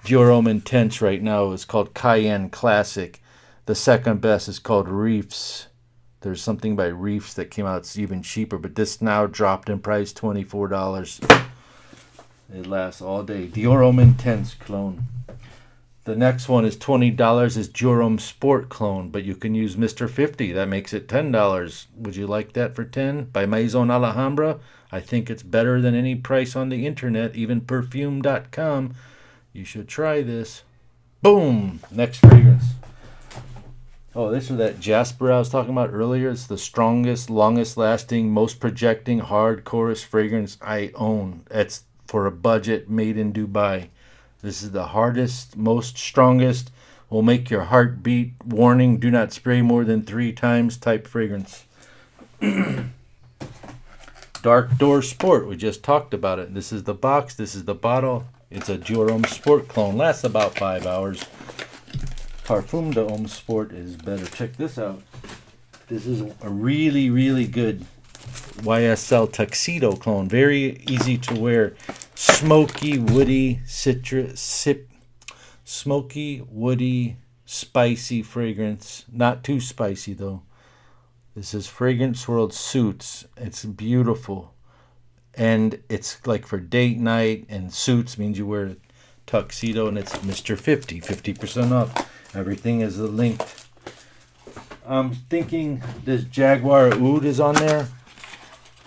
Dior Homme Intense right now is called Cayenne Classic. The second best is called Reefs. There's something by Reefs that came out. It's even cheaper, but this now dropped in price, $24. It lasts all day. Dior Homme Intense clone. The next one is $20. Is Dior Homme Sport clone, but you can use Mr. 50. That makes it $10. Would you like that for 10? By Maison Alhambra. I think it's better than any price on the internet, even Perfume.com. You should try this. Boom! Next fragrance. Oh, this is that Jasper I was talking about earlier. It's the strongest, longest lasting, most projecting, hardcorest fragrance I own. It's for a budget, made in Dubai. This is the hardest, most strongest, will make your heart beat. Warning, do not spray more than 3 times type fragrance. Dark Door Sport, we just talked about it. This is the box, this is the bottle. It's a Dior Homme Sport clone. Lasts about 5 hours. Parfum de Homme Sport is better. Check this out. This is a really, really good YSL Tuxedo cologne. Very easy to wear. Smoky, woody, smoky, woody, spicy fragrance. Not too spicy though. This is Fragrance World Suits. It's beautiful. And it's like for date night, and suits means you wear a tuxedo, and it's Mr. 50% off. Everything is linked. I'm thinking this Jaguar Oud is on there.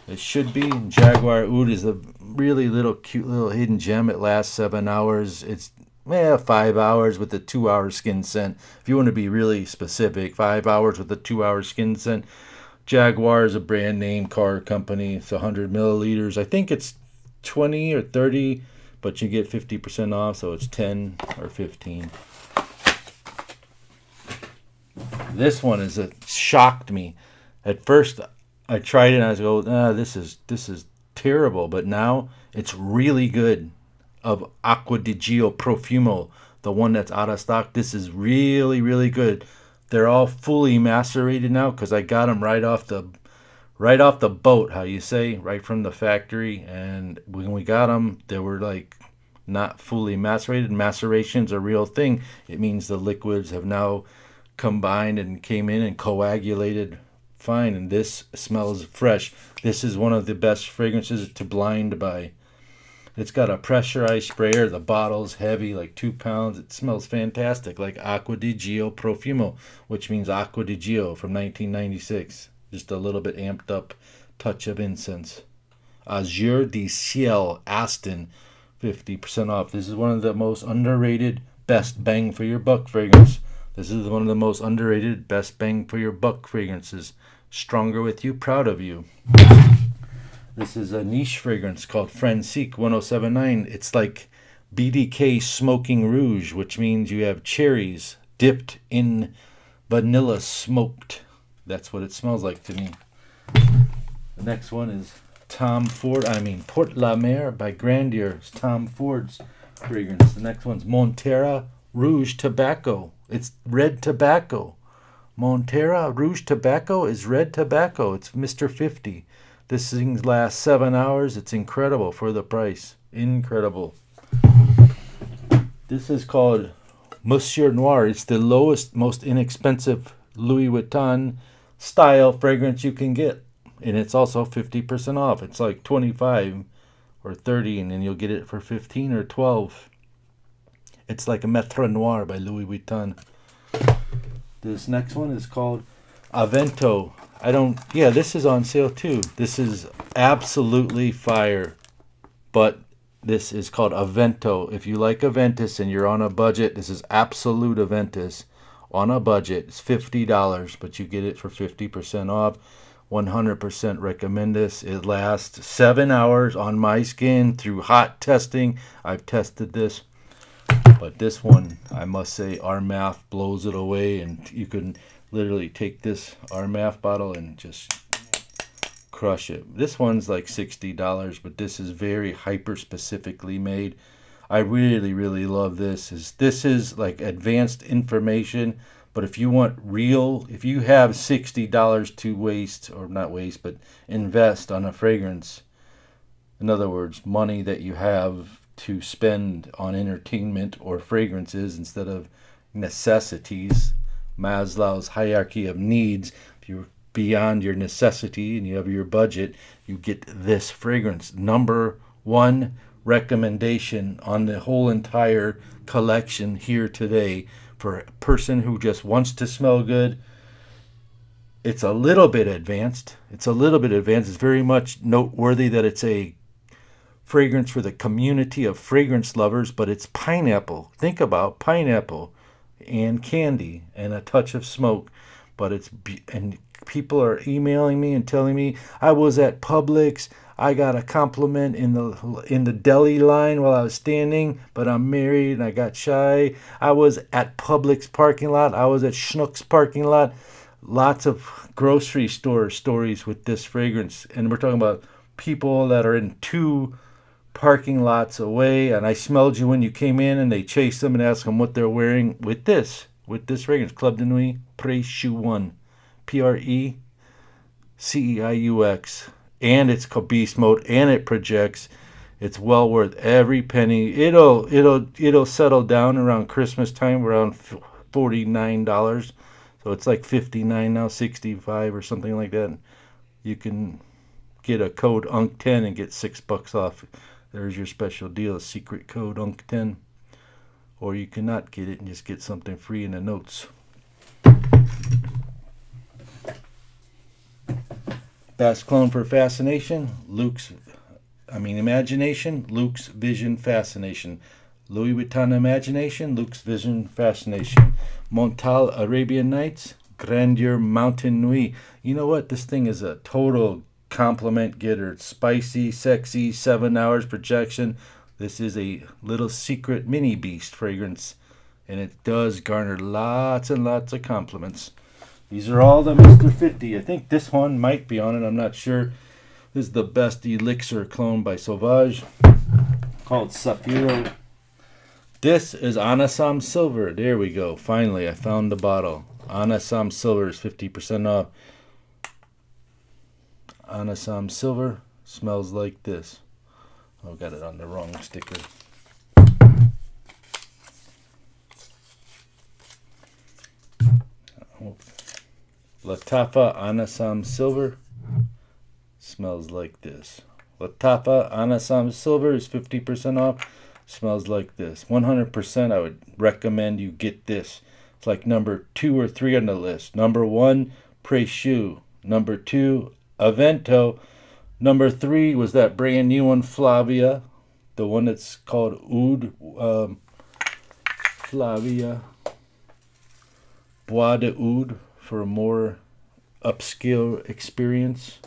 It should be. Jaguar Oud is a really cute little hidden gem. It lasts 7 hours. It's 5 hours with a 2-hour skin scent. If you want to be really specific, 5 hours with a 2-hour skin scent. Jaguar is a brand name car company. It's 100 milliliters. I think it's 20 or 30, but you get 50% off, so it's 10 or 15. This one shocked me. At first, I tried it and I was going, this is terrible. But now it's really good. Of Acqua di Gio Profumo, the one that's out of stock. This is really, really good. They're all fully macerated now because I got them right off the boat, how you say, right from the factory. And when we got them, they were like not fully macerated. Maceration's a real thing. It means the liquids have now combined and came in and coagulated fine. And this smells fresh. This is one of the best fragrances to blind by. It's got a pressurized sprayer. The bottle's heavy, like 2 pounds. It smells fantastic, like Acqua di Gio Profumo, which means Acqua di Gio from 1996. Just a little bit amped up touch of incense. Azure di Ciel Aston, 50% off. This is one of the most underrated, best bang for your buck fragrance. This is one of the most underrated, best bang for your buck fragrances. Stronger with you, proud of you. This is a niche fragrance called Francique 1079. It's like BDK Smoking Rouge, which means you have cherries dipped in vanilla smoked. That's what it smells like to me. The next one is Porte La Mer by Grandeur. It's Tom Ford's fragrance. The next one's Monterra Rouge Tobacco. It's red tobacco. Monterra Rouge Tobacco is red tobacco. It's Mr. 50. This thing lasts 7 hours. It's incredible for the price. Incredible. This is called Monsieur Noir. It's the lowest, most inexpensive Louis Vuitton style fragrance you can get. And it's also 50% off. It's like 25 or 30, and then you'll get it for 15 or 12. It's like a Maître Noir by Louis Vuitton. This next one is called Avento. This is on sale too. This is absolutely fire. But this is called Avento. If you like Aventus and you're on a budget, this is absolute Aventus. On a budget, it's $50, but you get it for 50% off. 100% recommend this. It lasts 7 hours on my skin through hot testing. I've tested this. But this one, I must say, Armaf blows it away, and you can literally take this Armaf bottle and just crush it. This one's like $60, but this is very hyper specifically made. I really, really love this. This is like advanced information, but if you want real, if you have $60 to waste, or not waste, but invest on a fragrance, in other words, money that you have to spend on entertainment or fragrances instead of necessities, Maslow's hierarchy of needs. If you're beyond your necessity and you have your budget, you get this fragrance. Number one recommendation on the whole entire collection here today for a person who just wants to smell good. It's a little bit advanced. It's very much noteworthy that it's a fragrance for the community of fragrance lovers, but it's pineapple. Think about pineapple and candy and a touch of smoke. But and people are emailing me and telling me, I was at Publix, I got a compliment in the deli line while I was standing, but I'm married and I got shy. I was at Publix parking lot, I was at Schnucks parking lot. Lots of grocery store stories with this fragrance, and we're talking about people that are in 2 parking lots away, and I smelled you when you came in, and they chased them and asked them what they're wearing with this fragrance. Club de Nuit Pré Chou 1. P-R-E-C-E-I-U-X, and it's called beast mode, and it projects. It's well worth every penny. It'll settle down around Christmas time, around $49. So it's like 59 now, 65 or something like that. You can get a code UNC10 and get $6 off. There's your special deal, a secret code UNC10. Or you cannot get it and just get something free in the notes. Best clone for fascination, imagination, Luke's vision, fascination. Louis Vuitton imagination, Luke's vision, fascination. Montal Arabian Nights, Grandeur Mountain NUIT. You know what? This thing is a total compliment getter. It's spicy, sexy, 7 hours projection. This is a little secret mini beast fragrance, and it does garner lots and lots of compliments. These are all the Mr. 50. I think this one might be on it. I'm not sure. This is the best elixir clone by Sauvage, called Safiro. This is Anasam Silver. There we go. Finally, I found the bottle. Anasam Silver is 50% off. Anasam Silver smells like this. Oh, got it on the wrong sticker. Lattafa Anasam Silver smells like this. Lattafa Anasam Silver is 50% off. Smells like this. 100% I would recommend you get this. It's like number 2 or 3 on the list. Number 1, Précieux. Number 2, Avento. Number 3 was that brand new one, Flavia. The one that's called Oud. Flavia. Bois de Oud for a more upscale experience.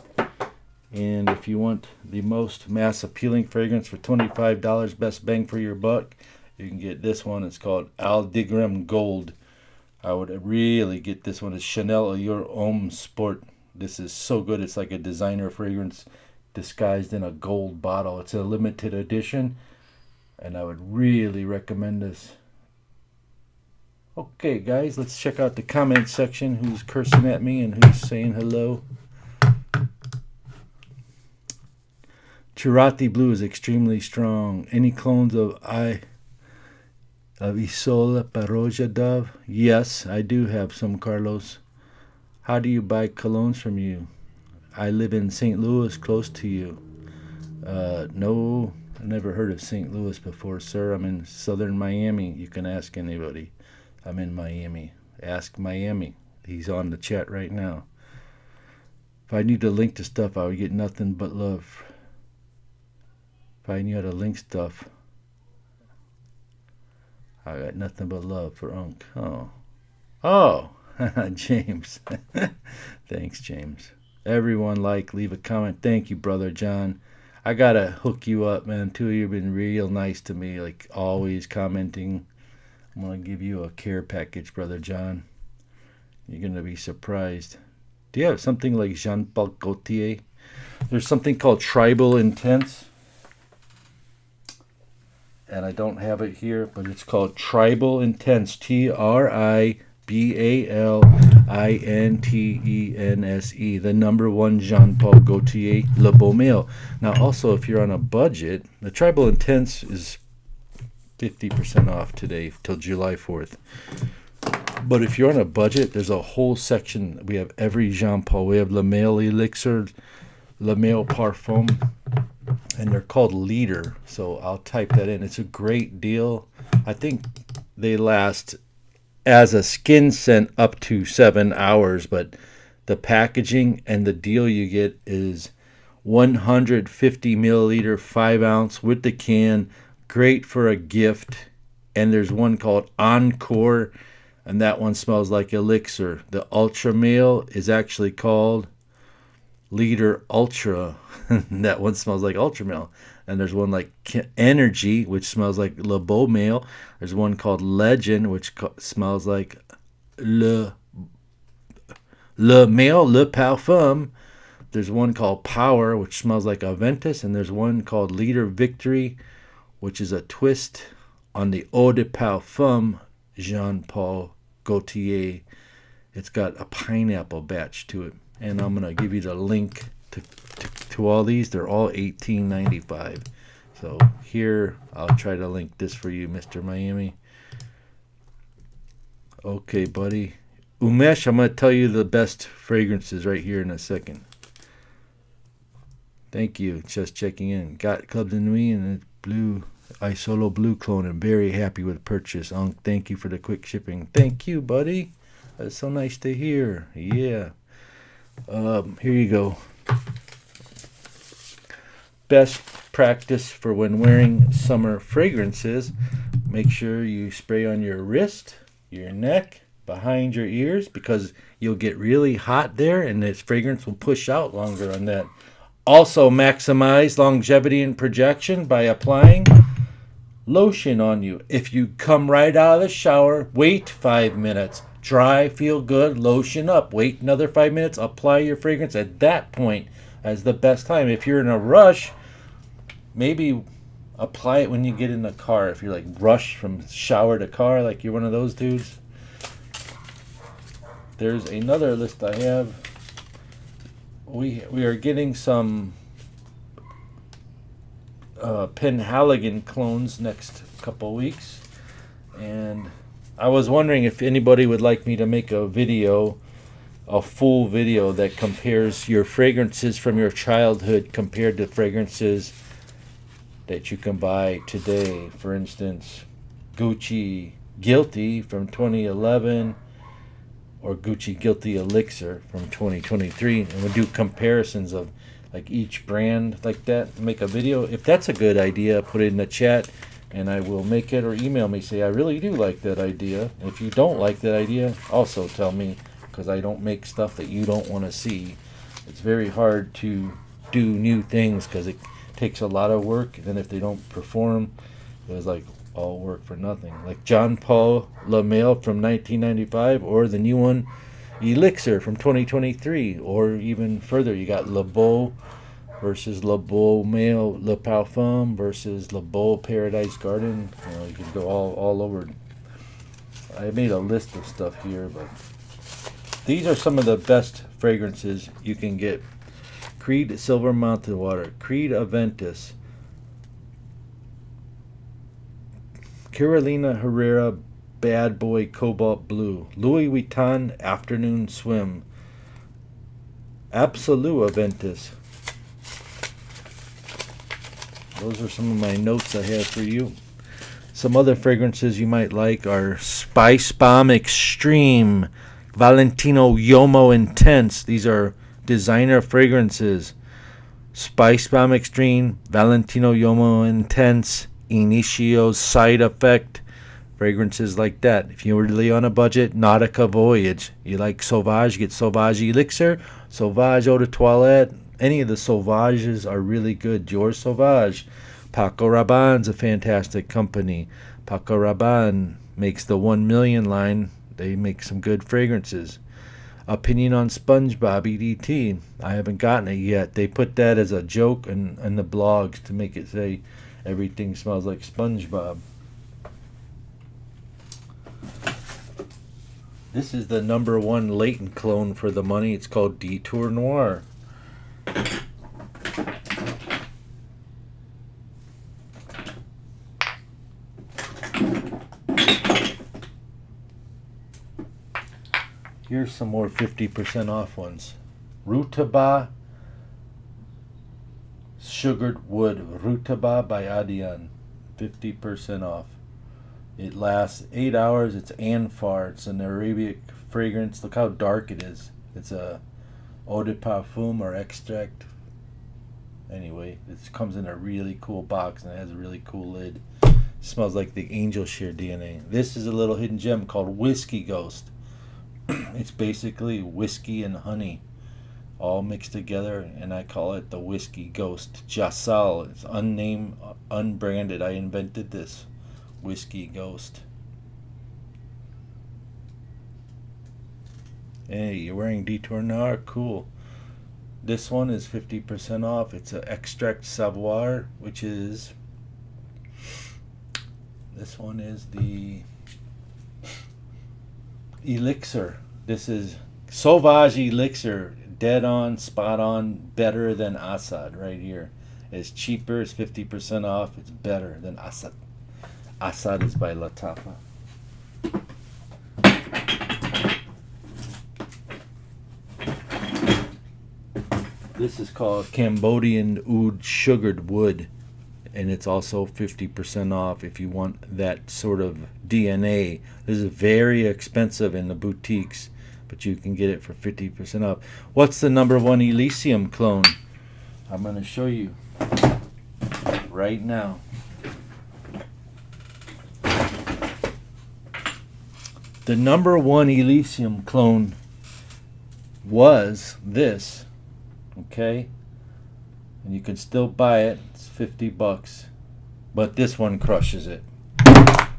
And if you want the most mass appealing fragrance for $25, best bang for your buck, you can get this one. It's called Aldigram Gold. I would really get this one. It's Chanel Allure Homme Sport. This is so good. It's like a designer fragrance disguised in a gold bottle. It's a limited edition, and I would really recommend this. Okay, guys, let's check out the comment section. Who's cursing at me and who's saying hello? Chirati Blue is extremely strong. Any clones of Isola Paroja Dove? Yes, I do have some, Carlos. How do you buy colognes from you? I live in St. Louis, close to you. No, I never heard of St. Louis before, sir. I'm in southern Miami. You can ask anybody. I'm in Miami. Ask Miami. He's on the chat right now. If I need to link to stuff, I would get nothing but love. If I knew how to link stuff, I got nothing but love for Unc. Oh, James. Thanks, James. Everyone leave a comment. Thank you, Brother John. I gotta hook you up, man. Two of you have been real nice to me, like always commenting. I'm gonna give you a care package, Brother John. You're gonna be surprised. Do you have something like Jean-Paul Gaultier? There's something called Tribal Intense. And I don't have it here, but it's called Tribal Intense. TRIBALINTENSE. The number 1 Jean-Paul Gaultier Le Beau Male. Now, also, if you're on a budget, the Tribal Intense is 50% off today till July 4th. But if you're on a budget, there's a whole section. We have every Jean-Paul. We have Le Male Elixir, Le Male Parfum, and they're called Leader. So I'll type that in. It's a great deal. I think they last as a skin scent up to 7 hours, but the packaging and the deal you get is 150 milliliter, 5 ounce with the can. Great for a gift. And there's one called Encore, and that one smells like elixir. The Ultra Male is actually called Leader Ultra. That one smells like Ultra Male. And there's one like Energy, which smells like Le Beau Male. There's one called Legend, which smells like Le Male, Le Parfum. There's one called Power, which smells like Aventus. And there's one called Leader Victory, which is a twist on the Eau de Parfum Jean-Paul Gaultier. It's got a pineapple batch to it. And I'm going to give you the link to all these. They're all $18.95. So here, I'll try to link this for you, Mr. Miami. Okay, buddy. Umesh, I'm going to tell you the best fragrances right here in a second. Thank you. Just checking in. Got Club de Nuit and blue Isolo blue clone. I'm very happy with the purchase. Thank you for the quick shipping. Thank you, buddy. That's so nice to hear. Yeah. Here you go. Best practice for when wearing summer fragrances. Make sure you spray on your wrist, your neck, behind your ears, because you'll get really hot there and this fragrance will push out longer on that. Also maximize longevity and projection by applying lotion on you. If you come right out of the shower, wait 5 minutes. Dry, feel good, lotion up. Wait another 5 minutes, apply your fragrance at that point as the best time. If you're in a rush, maybe apply it when you get in the car. If you're like rushed from shower to car, like you're one of those dudes. There's another list I have. We are getting some Penhaligon clones next couple weeks, and I was wondering if anybody would like me to make a video, a full video that compares your fragrances from your childhood compared to fragrances that you can buy today. For instance, Gucci Guilty from 2011 or Gucci Guilty Elixir from 2023, and we'll do comparisons of like each brand like that. Make a video. If that's a good idea, put it in the chat and I will make it, or email me, say I really do like that idea. If you don't like that idea, also tell me, because I don't make stuff that you don't want to see. It's very hard to do new things because it takes a lot of work, and then if they don't perform, it was like all work for nothing. Like Jean Paul Le Male from 1995, or the new one Elixir from 2023, or even further, you got Le Beau versus Le Beau Male Le Parfum versus Le Beau Paradise Garden. You can go all over. I made a list of stuff here, but these are some of the best fragrances you can get. Creed Silver Mountain Water, Creed Aventus, Carolina Herrera Bad Boy Cobalt Blue, Louis Vuitton Afternoon Swim, Absolute Aventus. Those are some of my notes I have for you. Some other fragrances you might like are Spice Bomb Extreme, Valentino Yomo Intense. These are designer fragrances. Spice Bomb Extreme, Valentino Yomo Intense, Initio Side Effect, fragrances like that. If you're really on a budget, Nautica Voyage. You like Sauvage, get Sauvage Elixir, Sauvage Eau de Toilette. Any of the Sauvages are really good. Dior Sauvage. Paco Rabanne's a fantastic company. Paco Rabanne makes the 1 million line. They make some good fragrances. Opinion on SpongeBob EDT. I haven't gotten it yet. They put that as a joke in the blogs to make it say everything smells like SpongeBob. This is the #1 latent clone for the money. It's called Detour Noir. Here's some more 50% off ones. Rutaba Sugared Wood, Rutaba by Adian, 50% off. It lasts 8 hours. It's Anfar. It's an Arabic fragrance. Look how dark it is. It's a eau de parfum or extract. Anyway, it comes in a really cool box and it has a really cool lid. It smells like the angel share DNA. This is a little hidden gem called Whiskey Ghost. It's basically whiskey and honey all mixed together, and I call it the Whiskey Ghost. Jasal. It's unnamed, unbranded. I invented this Whiskey Ghost. Hey, you're wearing Detour Noir? Cool. This one is 50% off. It's an Extract Savoir, which is... This one is the Elixir. This is Sauvage Elixir. Dead on, spot on, better than Assad right here. It's cheaper, it's 50% off, it's better than Assad. Assad is by Lattafa. This is called Cambodian Oud Sugared Wood, and it's also 50% off if you want that sort of DNA. This is very expensive in the boutiques, but you can get it for 50% off. What's the #1 Elysium clone? I'm going to show you right now. The #1 Elysium clone was this, okay? And you can still buy it. It's $50, but this one crushes it.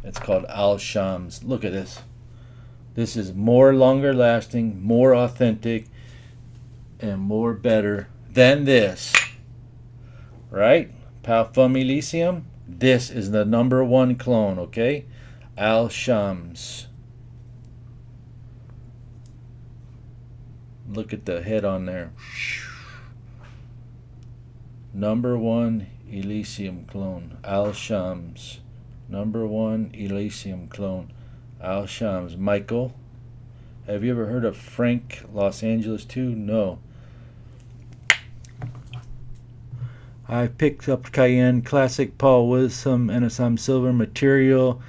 It's called Al Shams. Look at this. This is more longer lasting, more authentic, and more better than this. Right? Parfum Elysium. This is the #1 clone, okay? Al Shams. Look at the head on there. #1 Elysium clone. Al Shams. #1 Elysium clone. Al Shams. Michael, have you ever heard of Frank Los Angeles 2? No. I picked up Cayenne Classic Paul Wilson and some silver material.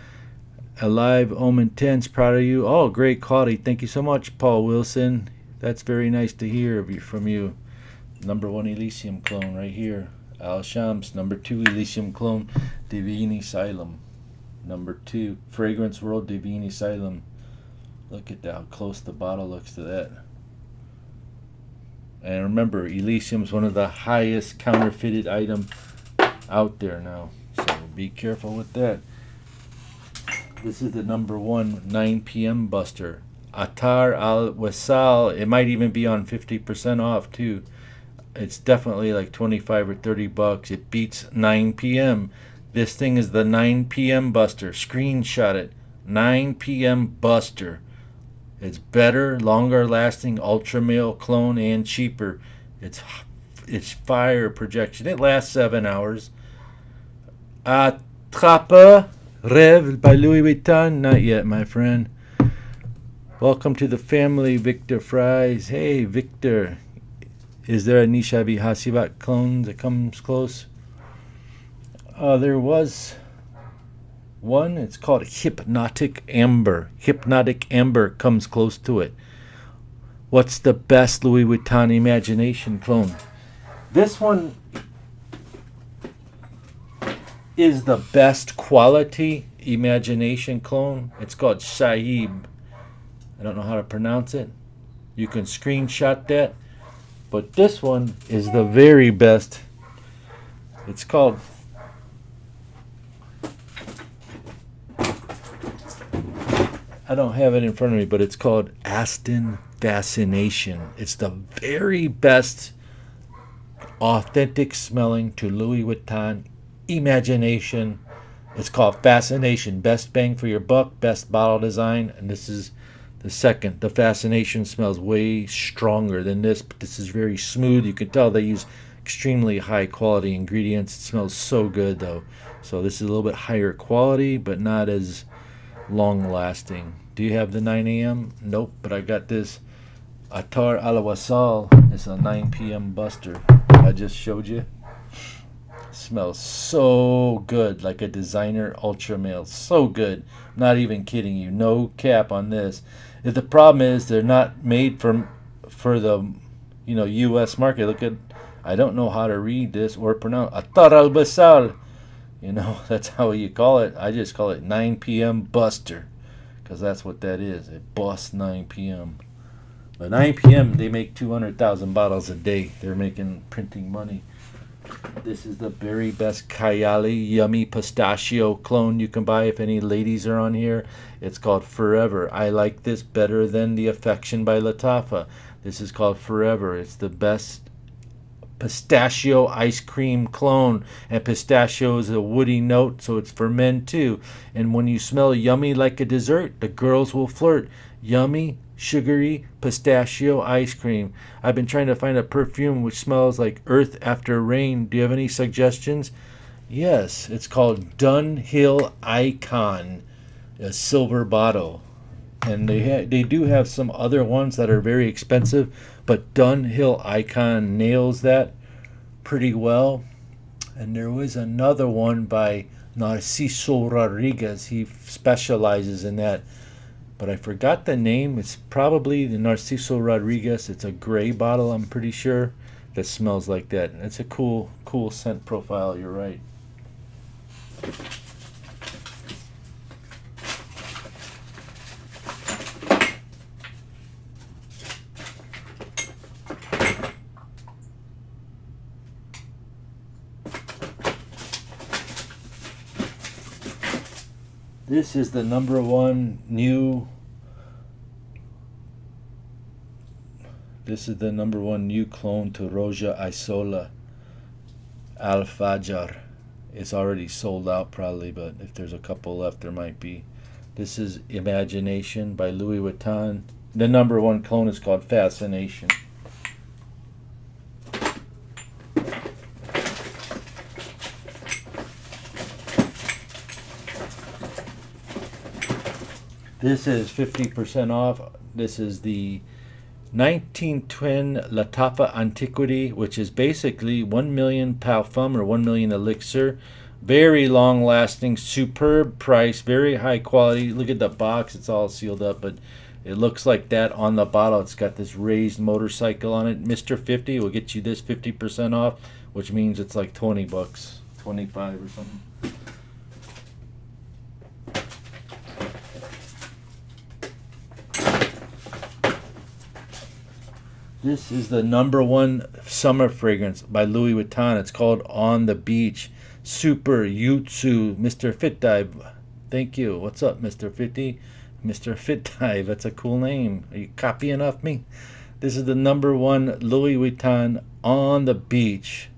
Alive Homme Intense. Proud of you. Oh, great quality. Thank you so much, Paul Wilson. That's very nice to hear from you. #1 Elysium clone right here. Al Shams. #2 Elysium clone. Divine Asylum. #2 Fragrance World Divine Asylum. Look at how close the bottle looks to that. And remember, Elysium is one of the highest counterfeited items out there now, so be careful with that. This is the #1 9 p.m. Buster. Attar al-Wasal. It might even be on 50% off too. It's definitely like 25 or 30 bucks. It beats 9 p.m. This thing is the 9 p.m. Buster. Screenshot it. 9 p.m. Buster. It's better, longer lasting, ultra male clone, and cheaper. It's fire projection. It lasts 7 hours. Attrape Rêve by Louis Vuitton. Not yet, my friend. Welcome to the family, Victor Fries. Hey, Victor. Is there a Nishabi Hasibat clone that comes close? There was one. It's called Hypnotic Amber. Hypnotic Amber comes close to it. What's the best Louis Vuitton Imagination clone? This one is the best quality Imagination clone. It's called Shaib. I don't know how to pronounce it. You can screenshot that. But this one is the very best. It's called I don't have it in front of me, but it's called Aston Fascination. It's the very best authentic smelling to Louis Vuitton Imagination. It's called Fascination. Best bang for your buck, best bottle design, and this is the second. The Fascination smells way stronger than this, but this is very smooth. You can tell they use extremely high quality ingredients. It smells so good though. So this is a little bit higher quality, but not as long lasting. Do you have the 9 a.m.? Nope, but I got this Attar al-Wasal. It's a 9 p.m. Buster. I just showed you. Smells so good, like a designer ultra male. So good. I'm not even kidding you. No cap on this. If the problem is they're not made for the U.S. market. Look at, I don't know how to read this or pronounce Attar al-Wasal. That's how you call it. I just call it 9 p.m. Buster, because that's what that is. It busts 9 p.m. But 9 p.m. they make 200,000 bottles a day. They're printing money. This is the very best Kayali Yummy Pistachio clone you can buy if any ladies are on here. It's called Forever. I like this better than the Affection by Lattafa. This is called Forever. It's the best pistachio ice cream clone, and pistachio is a woody note, so it's for men too. And when you smell yummy like a dessert, the girls will flirt. Yummy, sugary pistachio ice cream. I've been trying to find a perfume which smells like earth after rain. Do you have any suggestions? Yes, it's called Dunhill Icon, a silver bottle. And they do have some other ones that are very expensive, but Dunhill Icon nails that pretty well. And there was another one by Narciso Rodriguez. He specializes in that, but I forgot the name. It's probably the Narciso Rodriguez. It's a gray bottle, I'm pretty sure, that smells like that. It's a cool scent profile. You're right. This is the number one new clone to Roja Isola Al Fajar. It's already sold out probably, but if there's a couple left, there might be. This is Imagination by Louis Vuitton. The number one clone is called Fascination. This is 50% off. This is the 1910 Lattafa Antiquity, which is basically 1 million Parfum or 1 million Elixir. Very long lasting, superb price, very high quality. Look at the box, it's all sealed up, but it looks like that on the bottle. It's got this raised motorcycle on it. Mr. 50 will get you this 50% off, which means it's like 20 bucks, 25 or something. This is the number one summer fragrance by Louis Vuitton. It's called On the Beach. Super Yutsu Mr. Fit Dive. Thank you. What's up, Mr. 50? Mr. Fit Dive. That's a cool name. Are you copying off me? This is the number one Louis Vuitton On the Beach.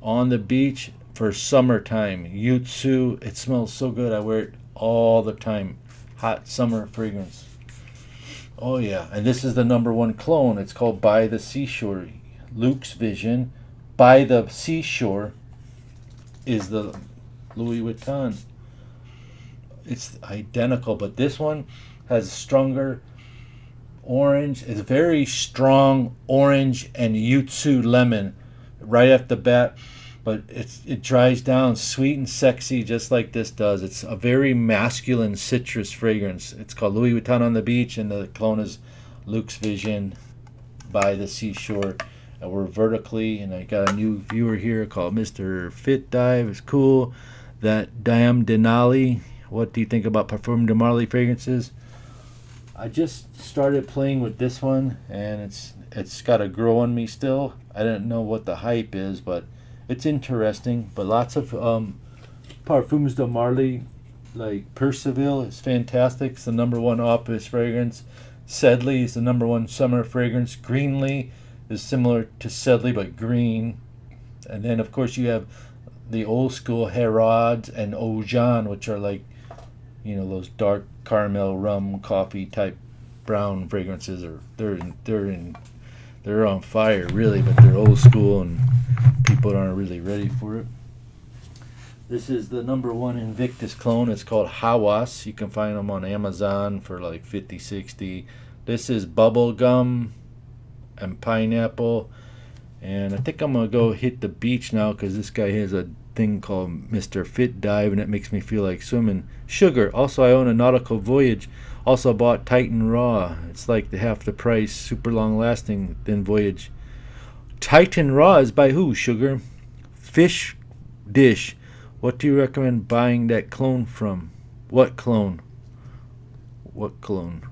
On the Beach for summertime. Yutsu. It smells so good. I wear it all the time. Hot summer fragrance. Oh yeah, and this is the number one clone. It's called By the Seashore. Luke's Vision. By the Seashore is the Louis Vuitton. It's identical, but this one has stronger orange. It's very strong orange and Yutsu lemon right off the bat, but it dries down sweet and sexy just like this does. It's a very masculine citrus fragrance. It's called Louis Vuitton On the Beach, and the clone is Luke's Vision By the Seashore. And we're vertically, and I got a new viewer here called Mr. Fit Dive. It's cool. That Dame Denali. What do you think about Parfum de Marly fragrances? I just started playing with this one, and it's got to grow on me still. I don't know what the hype is, but it's interesting. But lots of Parfums de Marly, like Percival is fantastic. It's the number one office fragrance. Sedley is the number one summer fragrance. Greenlee is similar to Sedley but green. And then of course you have the old school Harrods and Ojan, which are like, you know, those dark caramel rum coffee type brown fragrances. Or they're on fire really, but they're old school and people aren't really ready for it. This is the number one Invictus clone. It's called Hawas. You can find them on Amazon for like 50, 60. This is bubblegum and pineapple. And I think I'm going to go hit the beach now because this guy has a thing called Mr. Fit Dive and it makes me feel like swimming. Sugar. Also, I own a Nautical Voyage. Also bought Titan Raw. It's like half the price. Super long lasting than Voyage. Titan Raw is by who, Sugar? Fish Dish. What do you recommend buying that clone from? What clone? What clone?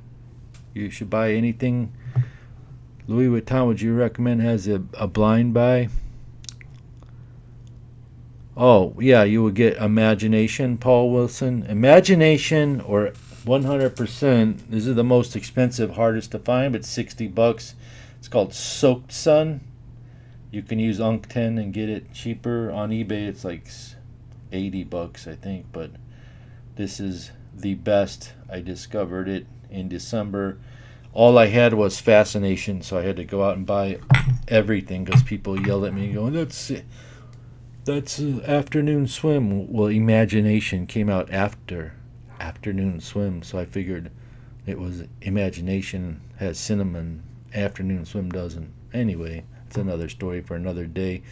You should buy anything. Louis Vuitton, would you recommend has a blind buy? Oh, yeah, you would get Imagination, Paul Wilson. Imagination or 100%. This is the most expensive, hardest to find, but 60 bucks. It's called Soaked Sun. You can use Unc10 and get it cheaper. On eBay, it's like 80 bucks, I think, but this is the best. I discovered it in December. all I had was Fascination, so I had to go out and buy everything because people yelled at me going, that's Afternoon Swim. Well, Imagination came out after Afternoon Swim, so I figured it was Imagination has cinnamon, Afternoon Swim doesn't. Anyway, it's another story for another day.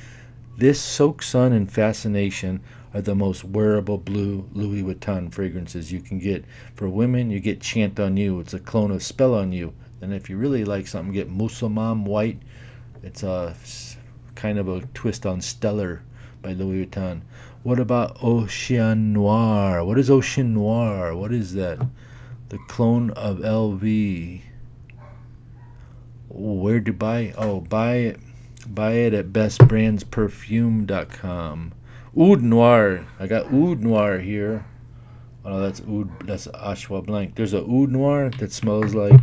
This Soak Sun and Fascination are the most wearable blue Louis Vuitton fragrances you can get. For women, you get Chant on You. It's a clone of Spell on You. And if you really like something, get Musulman White. It's a kind of a twist on Stellar by Louis Vuitton. What about Ocean Noir? What is Ocean Noir? What is that? The clone of LV. Where to buy? Oh, buy it at bestbrandsperfume.com. Oud Noir. I got Oud Noir here. Oh, that's Oud. That's Ashwa Blanc. There's a Oud Noir that smells like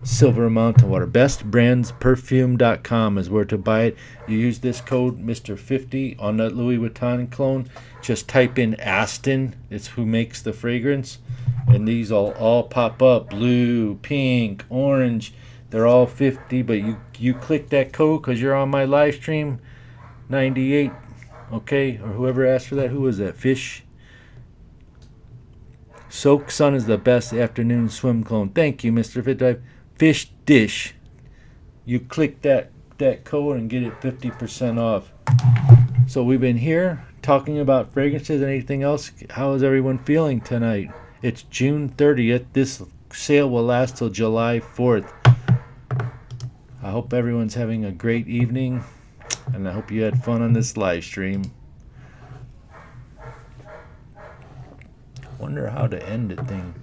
Silver Mountain Water. Bestbrandsperfume.com is where to buy it. You use this code Mr. 50 on that Louis Vuitton clone. Just type in Aston. It's who makes the fragrance. And these all pop up. Blue, pink, orange. They're all 50, but you click that code because you're on my live stream. 98. Okay, or whoever asked for that, who was that? Fish. Soak Sun is the best afternoon swim clone. Thank you, Mr. Fit. Fish Dish. You click that code and get it 50% off. So we've been here talking about fragrances and anything else. How is everyone feeling tonight? It's June 30th. This sale will last till July 4th. I hope everyone's having a great evening. And I hope you had fun on this live stream. Wonder how to end the thing.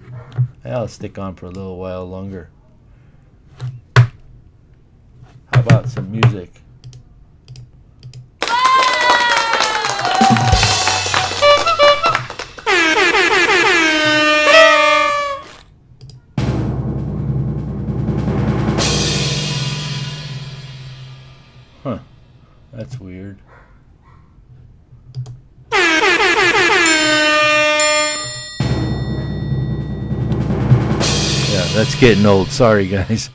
I'll stick on for a little while longer. How about some music? Huh. That's weird. Yeah, that's getting old. Sorry, guys.